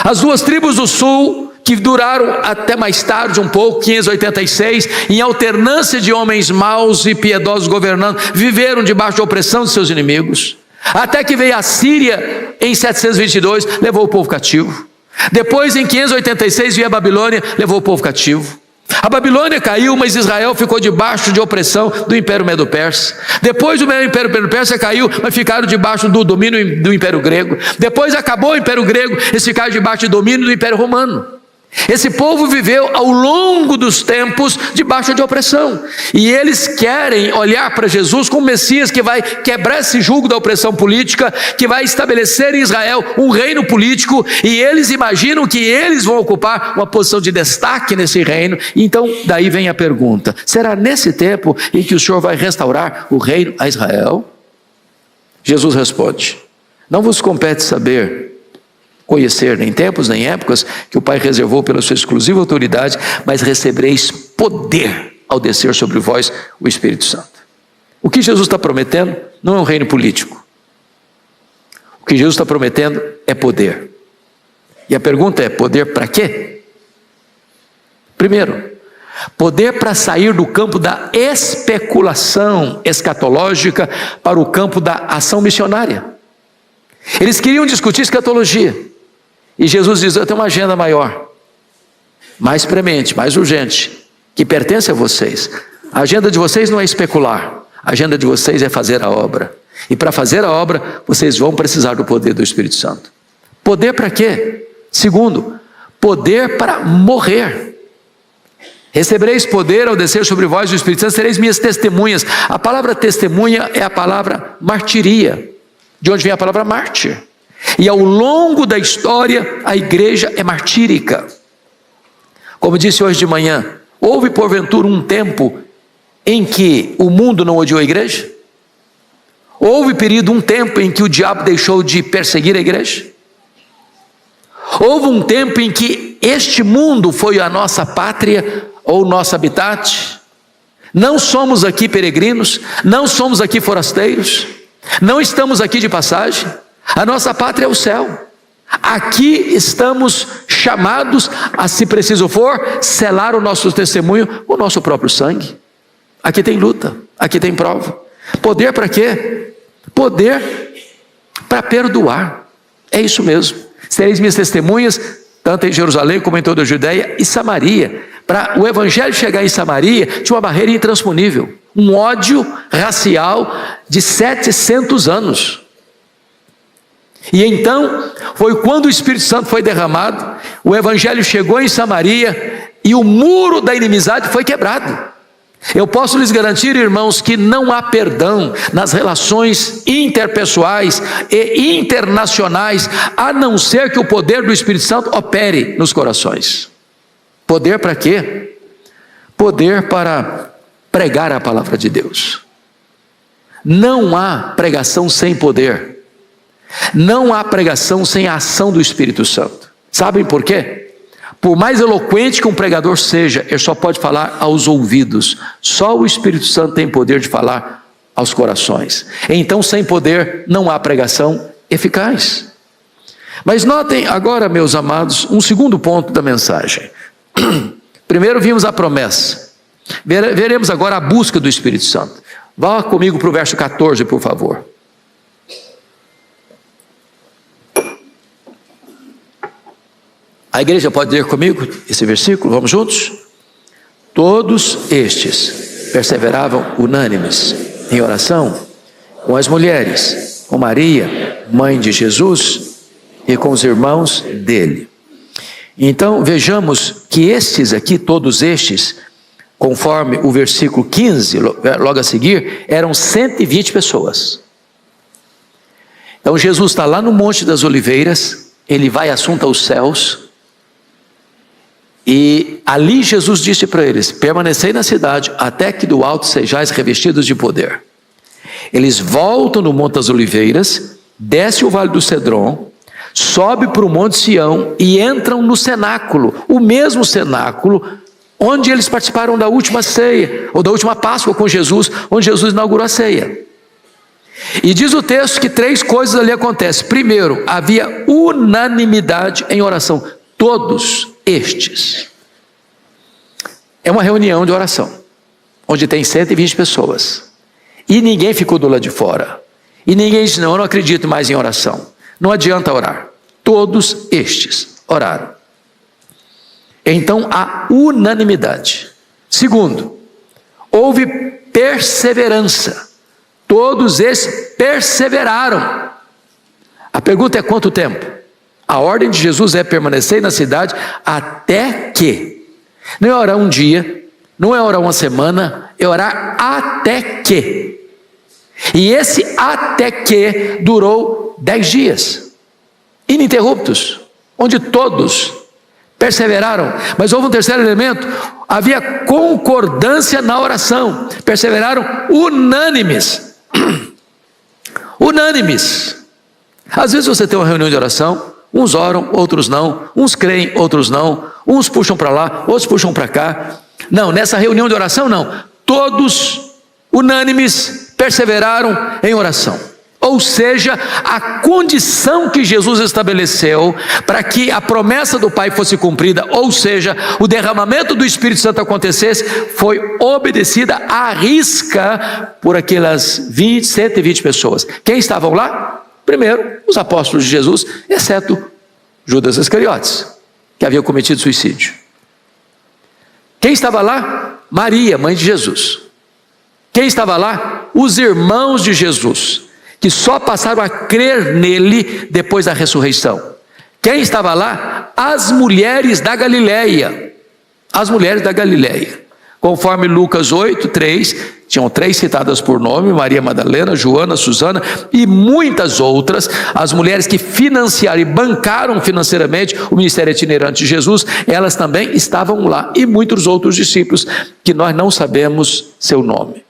As 2 tribos do sul, que duraram até mais tarde um pouco, 586, em alternância de homens maus e piedosos governando, viveram debaixo de opressão de seus inimigos, até que veio a Síria em 722, levou o povo cativo. Depois em 586 veio a Babilônia, levou o povo cativo. A Babilônia caiu, mas Israel ficou debaixo de opressão do Império Medo-Persa. Depois o Império Medo-Persa caiu, mas ficaram debaixo do domínio do Império Grego. Depois acabou o Império Grego, eles ficaram debaixo do domínio do Império Romano. Esse povo viveu ao longo dos tempos debaixo de opressão, e eles querem olhar para Jesus como Messias que vai quebrar esse jugo da opressão política, que vai estabelecer em Israel um reino político, e eles imaginam que eles vão ocupar uma posição de destaque nesse reino. Então daí vem a pergunta: será nesse tempo em que o Senhor vai restaurar o reino a Israel? Jesus responde: não vos compete saber, conhecer, nem tempos, nem épocas que o Pai reservou pela sua exclusiva autoridade, mas recebereis poder ao descer sobre vós o Espírito Santo. O que Jesus está prometendo não é um reino político. O que Jesus está prometendo é poder. E a pergunta é: poder para quê? Primeiro, poder para sair do campo da especulação escatológica para o campo da ação missionária. Eles queriam discutir escatologia, e Jesus diz: eu tenho uma agenda maior, mais premente, mais urgente, que pertence a vocês. A agenda de vocês não é especular, a agenda de vocês é fazer a obra. E para fazer a obra, vocês vão precisar do poder do Espírito Santo. Poder para quê? Segundo, poder para morrer. Recebereis poder ao descer sobre vós o Espírito Santo, sereis minhas testemunhas. A palavra testemunha é a palavra martiria, de onde vem a palavra mártir. E ao longo da história, a igreja é martírica. Como disse hoje de manhã, houve porventura um tempo em que o mundo não odiou a igreja? Houve um tempo em que o diabo deixou de perseguir a igreja? Houve um tempo em que este mundo foi a nossa pátria ou nosso habitat? Não somos aqui peregrinos, não somos aqui forasteiros, não estamos aqui de passagem. A nossa pátria é o céu. Aqui estamos chamados a, se preciso for, selar o nosso testemunho com o nosso próprio sangue. Aqui tem luta, aqui tem prova. Poder para quê? Poder para perdoar. É isso mesmo. Sereis minhas testemunhas, tanto em Jerusalém como em toda a Judéia e Samaria. Para o evangelho chegar em Samaria, tinha uma barreira intransponível, um ódio racial de 700 anos. E então, foi quando o Espírito Santo foi derramado, o evangelho chegou em Samaria e o muro da inimizade foi quebrado. Eu posso lhes garantir, irmãos, que não há perdão nas relações interpessoais e internacionais, a não ser que o poder do Espírito Santo opere nos corações. Poder para quê? Poder para pregar a palavra de Deus. Não há pregação sem poder. Não há pregação sem a ação do Espírito Santo. Sabem por quê? Por mais eloquente que um pregador seja, ele só pode falar aos ouvidos. Só o Espírito Santo tem poder de falar aos corações. Então, sem poder, não há pregação eficaz. Mas notem agora, meus amados, um segundo ponto da mensagem. Primeiro vimos a promessa. Veremos agora a busca do Espírito Santo. Vá comigo para o verso 14, por favor. A igreja pode ler comigo esse versículo? Vamos juntos? Todos estes perseveravam unânimes em oração com as mulheres, com Maria, mãe de Jesus, e com os irmãos dele. Então vejamos que estes aqui, todos estes, conforme o versículo 15, logo a seguir, eram 120 pessoas. Então Jesus está lá no Monte das Oliveiras, ele vai assunto aos céus, e ali Jesus disse para eles: permanecei na cidade, até que do alto sejais revestidos de poder. Eles voltam no Monte das Oliveiras, desce o Vale do Cedron, sobe para o Monte Sião e entram no cenáculo, o mesmo cenáculo onde eles participaram da última ceia, ou da última Páscoa com Jesus, onde Jesus inaugurou a ceia. E diz o texto que 3 coisas ali acontecem. Primeiro, havia unanimidade em oração. Todos estes. É uma reunião de oração, onde tem 120 pessoas. E ninguém ficou do lado de fora. E ninguém disse: não, eu não acredito mais em oração. Não adianta orar. Todos estes oraram. Então há unanimidade. Segundo, houve perseverança. Todos esses perseveraram. A pergunta é quanto tempo? A ordem de Jesus é permanecer na cidade até que. Não é orar um dia, não é orar uma semana, é orar até que. E esse até que durou 10 dias, ininterruptos, onde todos perseveraram. Mas houve um terceiro elemento: havia concordância na oração. Perseveraram unânimes. Unânimes. Às vezes você tem uma reunião de oração, uns oram, outros não, uns creem, outros não, uns puxam para lá, outros puxam para cá. Não, nessa reunião de oração não, todos unânimes perseveraram em oração. Ou seja, a condição que Jesus estabeleceu para que a promessa do Pai fosse cumprida, ou seja, o derramamento do Espírito Santo acontecesse, foi obedecida à risca por aquelas 120 pessoas. Quem estavam lá? Primeiro, os apóstolos de Jesus, exceto Judas Iscariotes, que havia cometido suicídio. Quem estava lá? Maria, mãe de Jesus. Quem estava lá? Os irmãos de Jesus, que só passaram a crer nele depois da ressurreição. Quem estava lá? As mulheres da Galileia. As mulheres da Galileia. Conforme Lucas 8:3, tinham 3 citadas por nome: Maria Madalena, Joana, Susana e muitas outras, as mulheres que financiaram e bancaram financeiramente o ministério itinerante de Jesus, elas também estavam lá, e muitos outros discípulos, que nós não sabemos seu nome,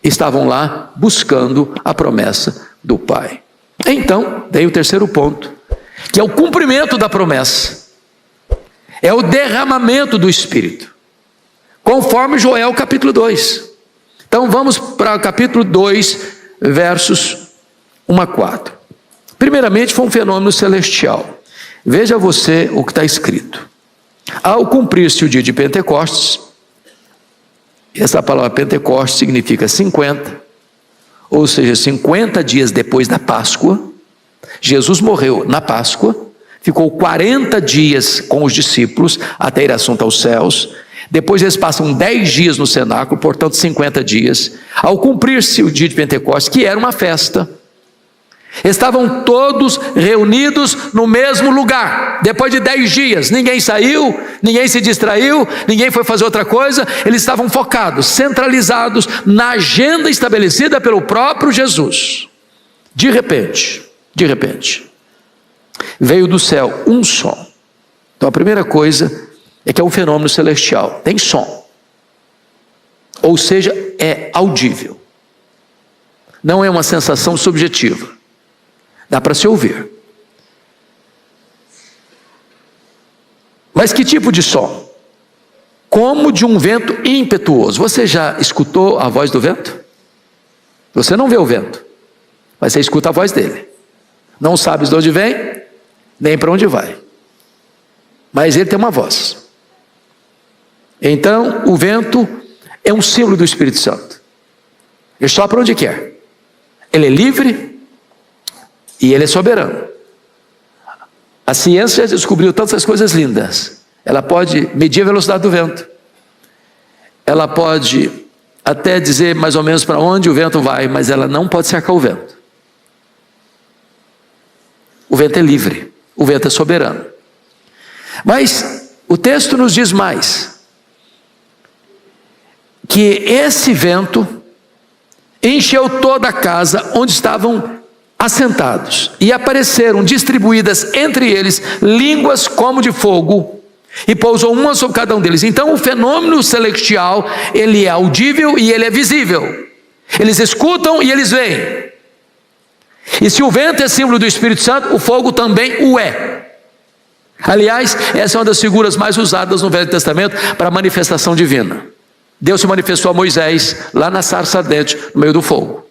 estavam lá buscando a promessa do Pai. Então, daí o terceiro ponto, que é o cumprimento da promessa, é o derramamento do Espírito, conforme Joel capítulo 2. Então vamos para o capítulo 2, versos 1 a 4. Primeiramente foi um fenômeno celestial. Veja você o que está escrito: ao cumprir-se o dia de Pentecostes, essa palavra Pentecostes significa 50, ou seja, 50 dias depois da Páscoa. Jesus morreu na Páscoa, ficou 40 dias com os discípulos até ir assunto aos céus. Depois eles passam 10 dias no cenáculo, portanto 50 dias. Ao cumprir-se o dia de Pentecostes, que era uma festa, estavam todos reunidos no mesmo lugar. Depois de 10 dias, ninguém saiu, ninguém se distraiu, ninguém foi fazer outra coisa. Eles estavam focados, centralizados na agenda estabelecida pelo próprio Jesus. De repente, veio do céu um som. Então a primeira coisa é que é um fenômeno celestial, tem som, ou seja, é audível, não é uma sensação subjetiva, dá para se ouvir. Mas que tipo de som? Como de um vento impetuoso. Você já escutou a voz do vento? Você não vê o vento, mas você escuta a voz dele. Não sabes de onde vem, nem para onde vai, mas ele tem uma voz. Então o vento é um símbolo do Espírito Santo. Ele sopra onde quer, ele é livre e ele é soberano. A ciência descobriu tantas coisas lindas. Ela pode medir a velocidade do vento, ela pode até dizer mais ou menos para onde o vento vai, mas ela não pode cercar o vento. O vento é livre, o vento é soberano. Mas o texto nos diz mais, que esse vento encheu toda a casa onde estavam assentados, e apareceram distribuídas entre eles línguas como de fogo, e pousou uma sobre cada um deles. Então o fenômeno celestial, ele é audível e ele é visível. Eles escutam e eles veem. E se o vento é símbolo do Espírito Santo, o fogo também o é. Aliás, essa é uma das figuras mais usadas no Velho Testamento para a manifestação divina. Deus se manifestou a Moisés lá na sarça ardente, no meio do fogo.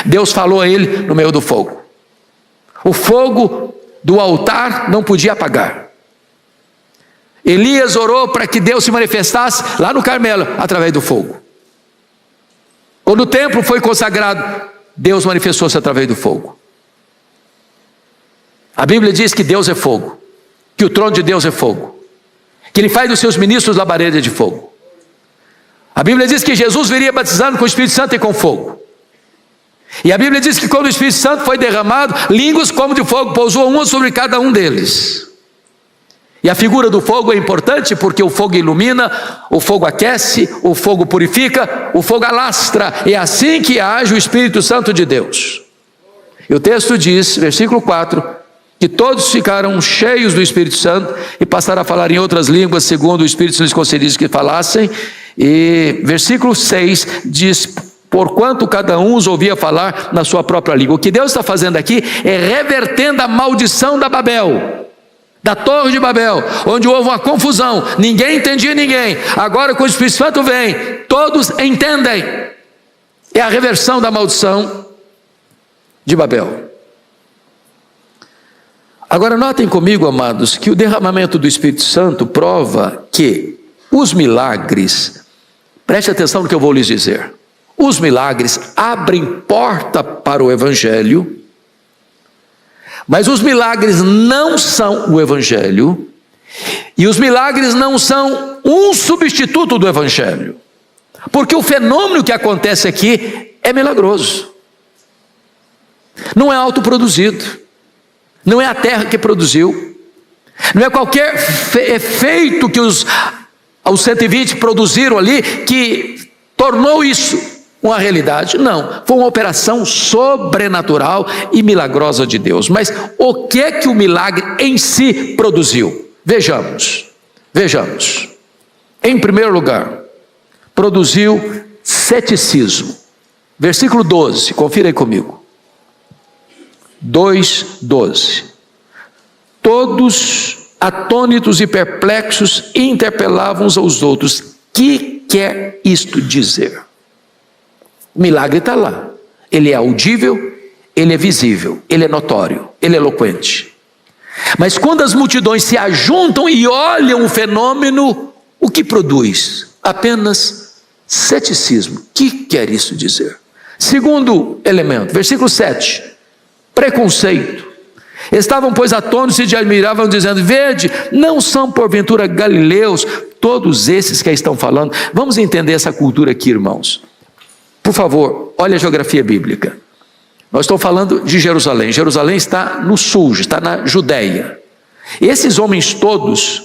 Deus falou a ele no meio do fogo. O fogo do altar não podia apagar. Elias orou para que Deus se manifestasse lá no Carmelo, através do fogo. Quando o templo foi consagrado, Deus manifestou-se através do fogo. A Bíblia diz que Deus é fogo, que o trono de Deus é fogo, que Ele faz dos seus ministros labareda de fogo. A Bíblia diz que Jesus viria batizando com o Espírito Santo e com fogo. E a Bíblia diz que quando o Espírito Santo foi derramado, línguas como de fogo pousou uma sobre cada um deles. E a figura do fogo é importante porque o fogo ilumina, o fogo aquece, o fogo purifica, o fogo alastra. É assim que age o Espírito Santo de Deus. E o texto diz, versículo 4, que todos ficaram cheios do Espírito Santo e passaram a falar em outras línguas, segundo o Espírito lhes concedisse que falassem. E versículo 6 diz: porquanto cada um os ouvia falar na sua própria língua. O que Deus está fazendo aqui é revertendo a maldição da Babel, da Torre de Babel, onde houve uma confusão, ninguém entendia ninguém. Agora, quando o Espírito Santo vem, todos entendem. É a reversão da maldição de Babel. Agora notem comigo, amados, que o derramamento do Espírito Santo prova que os milagres, preste atenção no que eu vou lhes dizer, os milagres abrem porta para o Evangelho, mas os milagres não são o Evangelho, e os milagres não são um substituto do Evangelho, porque o fenômeno que acontece aqui é milagroso, não é autoproduzido, não é a terra que produziu, não é qualquer efeito que os 120 produziram ali que tornou isso uma realidade. Não, foi uma operação sobrenatural e milagrosa de Deus. Mas o que é que o milagre em si produziu? Vejamos. Em primeiro lugar, produziu ceticismo. Versículo 12, confira aí comigo. 2:12. Todos atônitos e perplexos interpelavam uns aos outros: que quer isto dizer? O milagre está lá, ele é audível, ele é visível, ele é notório, ele é eloquente. Mas quando as multidões se ajuntam e olham o fenômeno, o que produz? Apenas ceticismo. O que quer isso dizer? Segundo elemento, versículo 7, preconceito. Estavam, pois, atônitos e admiravam, dizendo: vede, não são porventura galileus todos esses que aí estão falando? Vamos entender essa cultura aqui, irmãos. Por favor, olha a geografia bíblica. Nós estamos falando de Jerusalém. Jerusalém está no sul, está na Judéia. Esses homens todos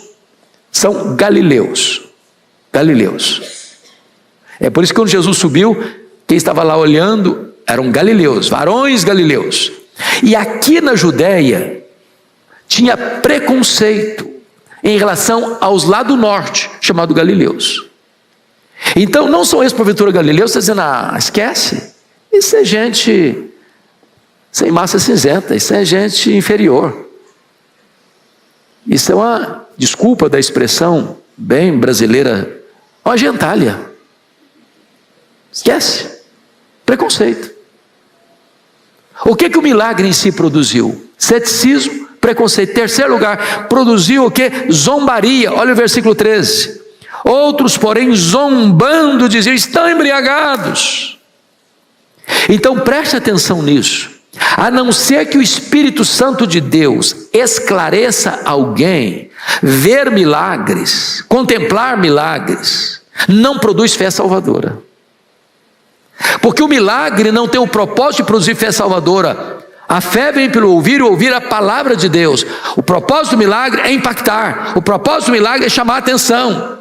são galileus. É por isso que quando Jesus subiu, quem estava lá olhando eram galileus, varões galileus. E aqui na Judéia tinha preconceito em relação aos lá do norte, chamado galileus. Então não são esses porventura galileus, está dizendo: esquece, isso é gente sem massa cinzenta, isso é gente inferior. Isso é uma, desculpa da expressão bem brasileira, uma gentalha. Esquece, preconceito. O que o milagre em si produziu? Ceticismo, preconceito. Terceiro lugar, produziu o que? Zombaria. Olha o versículo 13. Outros, porém, zombando, diziam: estão embriagados. Então preste atenção nisso. A não ser que o Espírito Santo de Deus esclareça alguém, ver milagres, contemplar milagres, não produz fé salvadora. Porque o milagre não tem o propósito de produzir fé salvadora. A fé vem pelo ouvir e ouvir a palavra de Deus. O propósito do milagre é impactar. O propósito do milagre é chamar a atenção.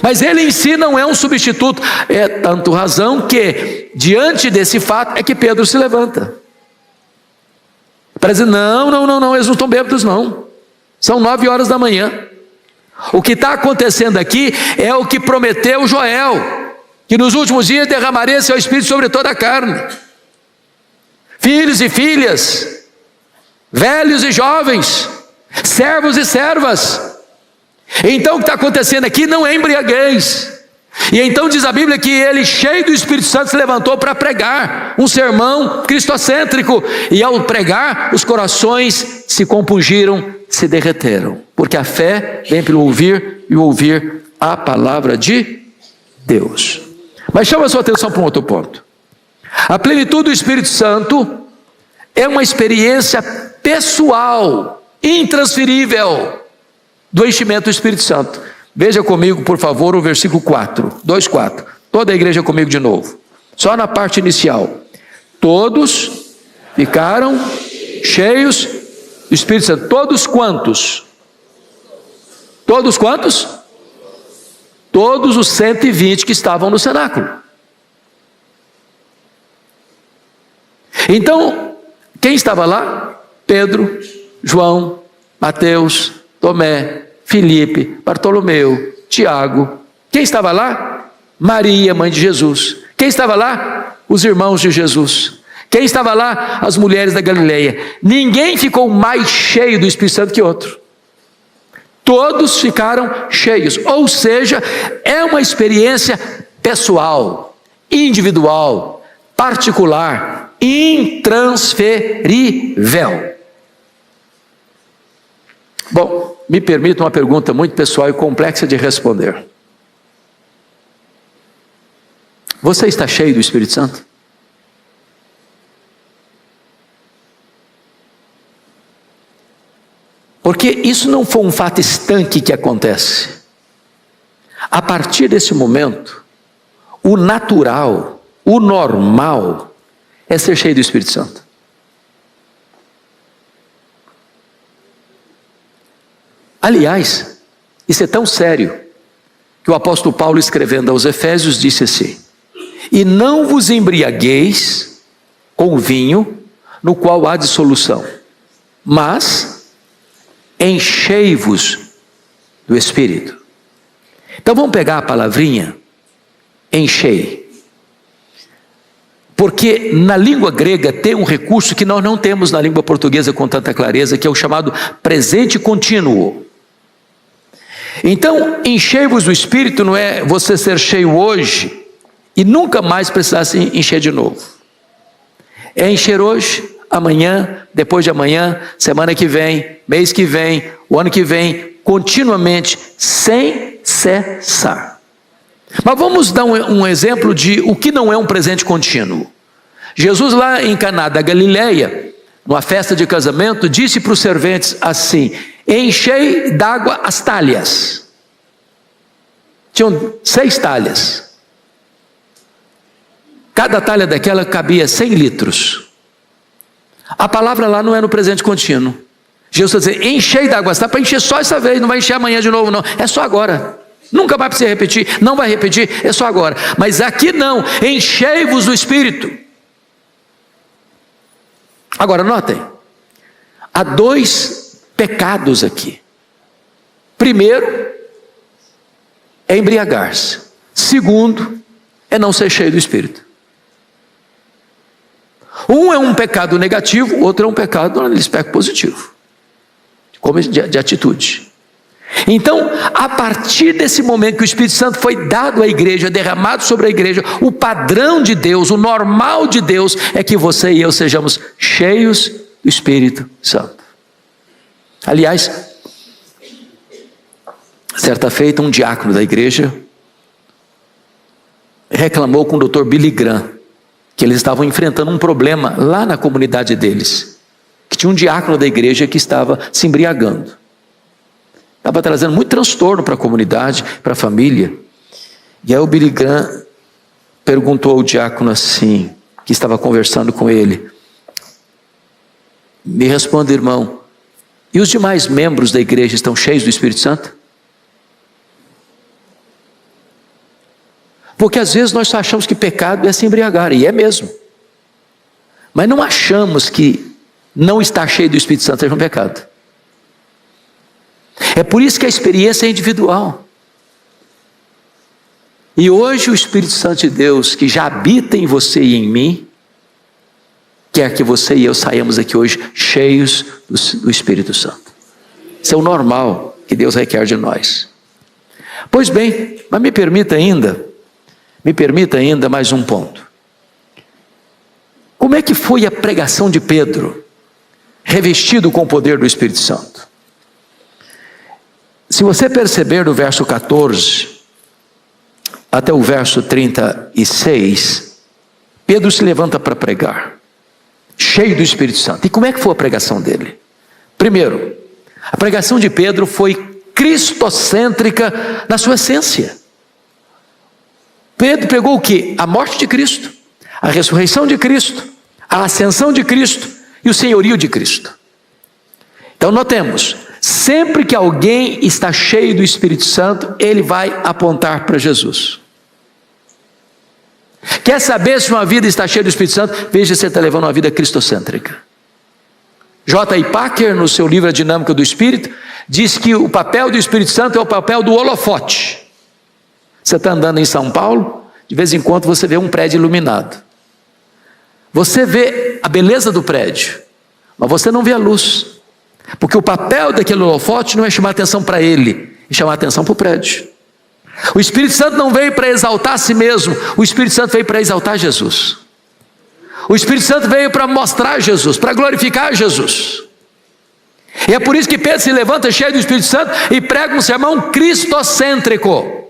Mas ele em si não é um substituto. É tanto razão que, diante desse fato, é que Pedro se levanta para dizer: não, eles não estão bêbados não. São 9 horas da manhã. O que está acontecendo aqui é o que prometeu Joel, que nos últimos dias derramaria seu Espírito sobre toda a carne. Filhos e filhas, velhos e jovens, servos e servas. Então o que está acontecendo aqui não é embriaguez. E então diz a Bíblia que ele, cheio do Espírito Santo, se levantou para pregar um sermão cristocêntrico. E ao pregar, os corações se compungiram, se derreteram. Porque a fé vem pelo ouvir e ouvir a palavra de Deus. Mas chama a sua atenção para um outro ponto. A plenitude do Espírito Santo é uma experiência pessoal, intransferível, do enchimento do Espírito Santo. Veja comigo, por favor, o versículo 4, 2:4. Toda a igreja comigo de novo. Só na parte inicial. Todos ficaram cheios do Espírito Santo. Todos quantos? Todos quantos? Todos os 120 que estavam no cenáculo. Então, quem estava lá? Pedro, João, Mateus, Tomé, Filipe, Bartolomeu, Tiago. Quem estava lá? Maria, mãe de Jesus. Quem estava lá? Os irmãos de Jesus. Quem estava lá? As mulheres da Galileia. Ninguém ficou mais cheio do Espírito Santo que outro. Todos ficaram cheios. Ou seja, é uma experiência pessoal, individual, particular, intransferível. Bom, me permita uma pergunta muito pessoal e complexa de responder. Você está cheio do Espírito Santo? Porque isso não foi um fato estanque que acontece. A partir desse momento, o natural, o normal, é ser cheio do Espírito Santo. Aliás, isso é tão sério, que o apóstolo Paulo, escrevendo aos Efésios, disse assim: e não vos embriagueis com vinho, no qual há dissolução, mas enchei-vos do Espírito. Então vamos pegar a palavrinha enchei. Porque na língua grega tem um recurso que nós não temos na língua portuguesa com tanta clareza, que é o chamado presente contínuo. Então, enchei-vos do Espírito não é você ser cheio hoje e nunca mais precisar se encher de novo. É encher hoje, amanhã, depois de amanhã, semana que vem, mês que vem, o ano que vem, continuamente, sem cessar. Mas vamos dar um exemplo de o que não é um presente contínuo. Jesus lá em Caná da Galileia, numa festa de casamento, disse para os serventes assim: enchei d'água as talhas. Tinham 6 talhas. Cada talha daquela cabia 100 litros. A palavra lá não é no presente contínuo. Jesus está dizendo, enchei d'água, está para encher só essa vez, não vai encher amanhã de novo não, é só agora. Nunca vai precisar repetir, não vai repetir, é só agora. Mas aqui não, enchei-vos do Espírito. Agora notem, há 2 pecados aqui. Primeiro, é embriagar-se. Segundo, é não ser cheio do Espírito. Um é um pecado negativo, o outro é um pecado no aspecto positivo, como de atitude. Então, a partir desse momento que o Espírito Santo foi dado à igreja, derramado sobre a igreja, o padrão de Deus, o normal de Deus é que você e eu sejamos cheios do Espírito Santo. Aliás, certa feita um diácono da igreja reclamou com o Dr. Billy Graham que eles estavam enfrentando um problema lá na comunidade deles, que tinha um diácono da igreja que estava se embriagando. Estava trazendo muito transtorno para a comunidade, para a família. E aí o Billy Graham perguntou ao diácono assim, que estava conversando com ele: me responda, irmão, e os demais membros da igreja estão cheios do Espírito Santo? Porque às vezes nós só achamos que pecado é se embriagar, e é mesmo. Mas não achamos que não estar cheio do Espírito Santo seja um pecado. É por isso que a experiência é individual. E hoje o Espírito Santo de Deus, que já habita em você e em mim, quer que você e eu saiamos aqui hoje cheios do Espírito Santo. Isso é o normal que Deus requer de nós. Pois bem, mas me permita ainda mais um ponto. Como é que foi a pregação de Pedro, revestido com o poder do Espírito Santo? Se você perceber do verso 14 até o verso 36, Pedro se levanta para pregar, cheio do Espírito Santo. E como é que foi a pregação dele? Primeiro, a pregação de Pedro foi cristocêntrica na sua essência. Pedro pregou o quê? A morte de Cristo, a ressurreição de Cristo, a ascensão de Cristo e o senhorio de Cristo. Então notemos, sempre que alguém está cheio do Espírito Santo, ele vai apontar para Jesus. Quer saber se uma vida está cheia do Espírito Santo? Veja se você está levando uma vida cristocêntrica. J.I. Packer, no seu livro A Dinâmica do Espírito, diz que o papel do Espírito Santo é o papel do holofote. Você está andando em São Paulo, de vez em quando você vê um prédio iluminado. Você vê a beleza do prédio, mas você não vê a luz. Porque o papel daquele holofote não é chamar atenção para ele, é chamar atenção para o prédio. O Espírito Santo não veio para exaltar a si mesmo, o Espírito Santo veio para exaltar Jesus. O Espírito Santo veio para mostrar Jesus, para glorificar Jesus. E é por isso que Pedro se levanta cheio do Espírito Santo e prega um sermão cristocêntrico.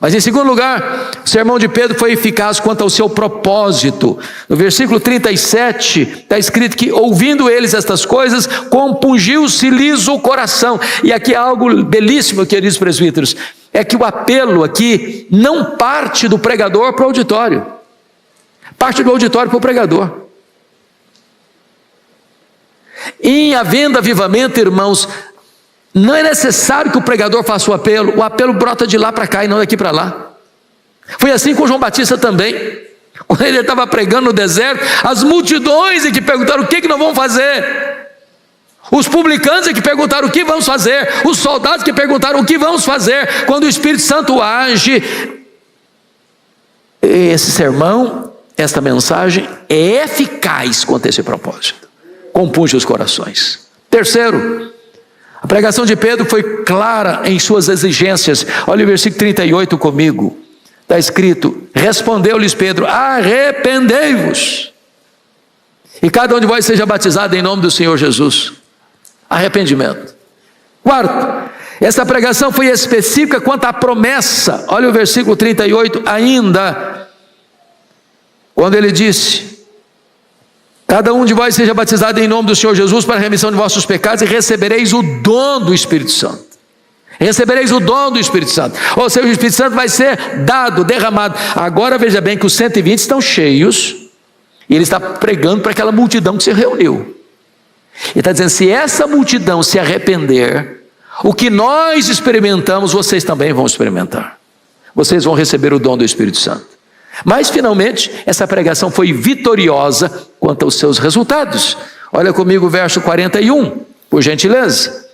Mas em segundo lugar, o sermão de Pedro foi eficaz quanto ao seu propósito. No versículo 37 está escrito que, ouvindo eles estas coisas, compungiu-se-lhes o coração. E aqui é algo belíssimo, queridos presbíteros, é que o apelo aqui não parte do pregador para o auditório, parte do auditório para o pregador. Em havendo avivamento, irmãos, não é necessário que o pregador faça o apelo brota de lá para cá e não daqui para lá. Foi assim com João Batista também. Quando ele estava pregando no deserto, as multidões é que perguntaram: o que nós vamos fazer? Os publicanos é que perguntaram: o que vamos fazer? Os soldados que perguntaram: o que vamos fazer? Quando o Espírito Santo age, esse sermão, esta mensagem é eficaz quanto a esse propósito, compunge os corações. Terceiro, a pregação de Pedro foi clara em suas exigências. Olha o versículo 38 comigo. Está escrito: respondeu-lhes Pedro: arrependei-vos, e cada um de vós seja batizado em nome do Senhor Jesus. Arrependimento. Quarto, essa pregação foi específica quanto à promessa. Olha o versículo 38 ainda, quando ele disse: cada um de vós seja batizado em nome do Senhor Jesus para a remissão de vossos pecados, e recebereis o dom do Espírito Santo. Recebereis o dom do Espírito Santo. Ou seja, o Espírito Santo vai ser dado, derramado. Agora veja bem que os 120 estão cheios, e ele está pregando para aquela multidão que se reuniu. Ele está dizendo: se essa multidão se arrepender, o que nós experimentamos, vocês também vão experimentar. Vocês vão receber o dom do Espírito Santo. Mas finalmente essa pregação foi vitoriosa quanto aos seus resultados. Olha comigo o verso 41, por gentileza.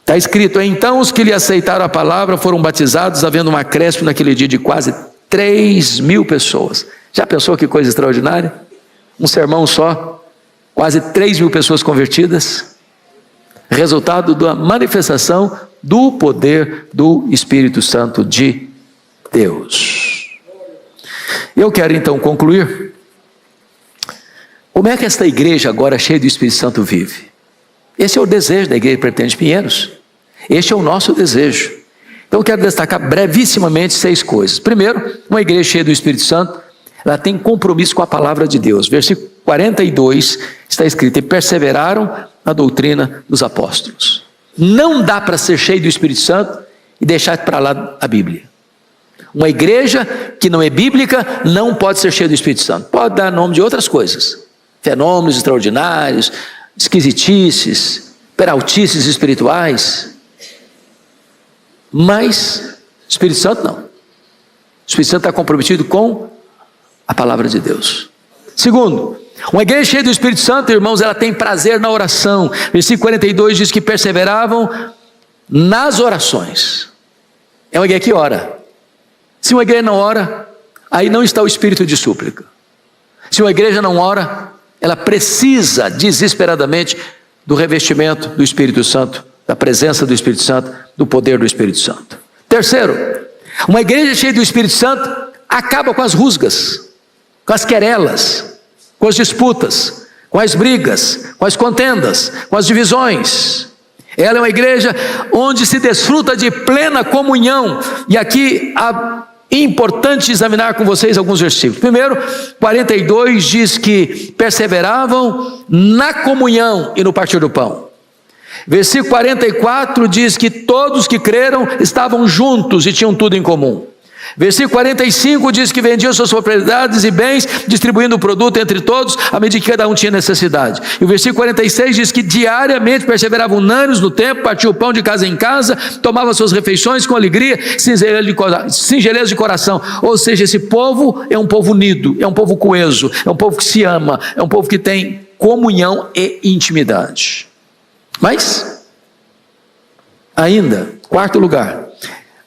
Está escrito: então os que lhe aceitaram a palavra foram batizados, havendo um acréscimo naquele dia de quase 3.000 pessoas. Já pensou que coisa extraordinária? Um sermão só, quase 3.000 pessoas convertidas, resultado da manifestação do poder do Espírito Santo de Deus. Eu quero então concluir. Como é que esta igreja agora cheia do Espírito Santo vive? Esse é o desejo da igreja Presbiteriana de Pinheiros. Este é o nosso desejo. Então eu quero destacar brevissimamente 6 coisas. Primeiro, uma igreja cheia do Espírito Santo, ela tem compromisso com a palavra de Deus. Versículo 42 está escrito: e perseveraram na doutrina dos apóstolos. Não dá para ser cheio do Espírito Santo e deixar para lá a Bíblia. Uma igreja que não é bíblica não pode ser cheia do Espírito Santo. Pode dar nome de outras coisas, fenômenos extraordinários, esquisitices, peraltices espirituais, mas o Espírito Santo não. O Espírito Santo está comprometido com a palavra de Deus. Segundo, uma igreja cheia do Espírito Santo, irmãos, ela tem prazer na oração. Versículo 42 diz que perseveravam nas orações. É uma igreja que ora. Se uma igreja não ora, aí não está o espírito de súplica. Se uma igreja não ora, ela precisa desesperadamente do revestimento do Espírito Santo, da presença do Espírito Santo, do poder do Espírito Santo. Terceiro, uma igreja cheia do Espírito Santo acaba com as rusgas, com as querelas, com as disputas, com as brigas, com as contendas, com as divisões. Ela é uma igreja onde se desfruta de plena comunhão. E aqui é importante examinar com vocês alguns versículos. Primeiro, 42 diz que perseveravam na comunhão e no partir do pão. Versículo 44 diz que todos que creram estavam juntos e tinham tudo em comum. Versículo 45 diz que vendiam suas propriedades e bens, distribuindo o produto entre todos, à medida que cada um tinha necessidade. E o versículo 46 diz que diariamente perseveravam unânimes no templo, partiam o pão de casa em casa, tomavam suas refeições com alegria, singeleza de coração. Ou seja, esse povo é um povo unido, é um povo coeso, é um povo que se ama, é um povo que tem comunhão e intimidade. Mas, ainda, quarto lugar,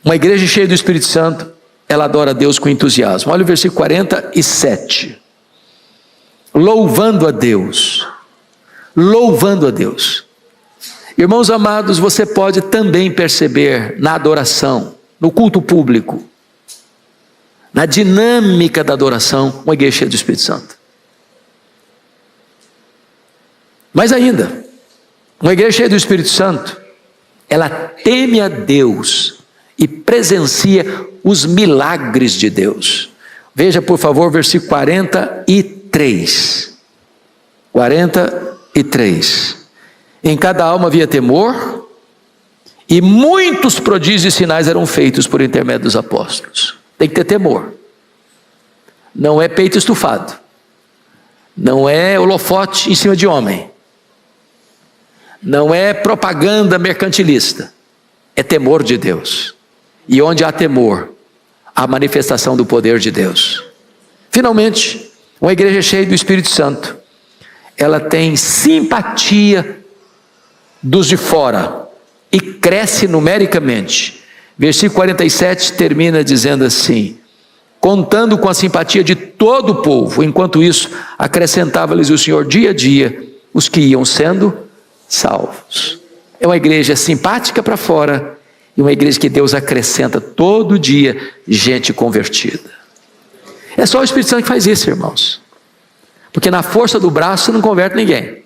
uma igreja cheia do Espírito Santo, ela adora a Deus com entusiasmo. Olha o versículo 47. Louvando a Deus. Louvando a Deus. Irmãos amados, você pode também perceber na adoração, no culto público, na dinâmica da adoração, uma igreja cheia do Espírito Santo. Mas ainda, uma igreja cheia do Espírito Santo, ela teme a Deus e presencia os milagres de Deus. Veja, por favor, versículo 43. 43. Em cada alma havia temor, e muitos prodígios e sinais eram feitos por intermédio dos apóstolos. Tem que ter temor. Não é peito estufado. Não é holofote em cima de homem. Não é propaganda mercantilista. É temor de Deus. E onde há temor, há manifestação do poder de Deus. Finalmente, uma igreja cheia do Espírito Santo, ela tem simpatia dos de fora e cresce numericamente. Versículo 47 termina dizendo assim: contando com a simpatia de todo o povo, enquanto isso acrescentava-lhes o Senhor dia a dia os que iam sendo salvos. É uma igreja simpática para fora, e uma igreja que Deus acrescenta todo dia gente convertida. É só o Espírito Santo que faz isso, irmãos. Porque na força do braço você não converte ninguém.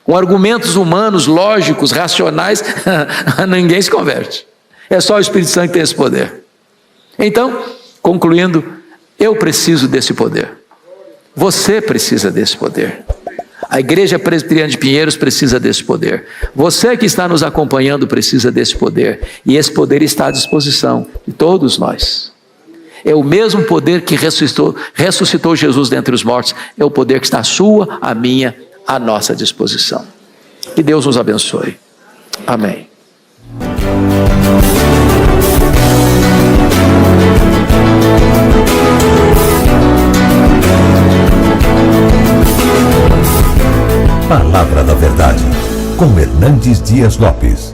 Com argumentos humanos, lógicos, racionais, ninguém se converte. É só o Espírito Santo que tem esse poder. Então, concluindo, eu preciso desse poder. Você precisa desse poder. A Igreja Presbiteriana de Pinheiros precisa desse poder. Você que está nos acompanhando precisa desse poder. E esse poder está à disposição de todos nós. É o mesmo poder que ressuscitou Jesus dentre os mortos. É o poder que está à sua, à minha, à nossa disposição. Que Deus nos abençoe. Amém. Palavra da Verdade, com Hernandes Dias Lopes.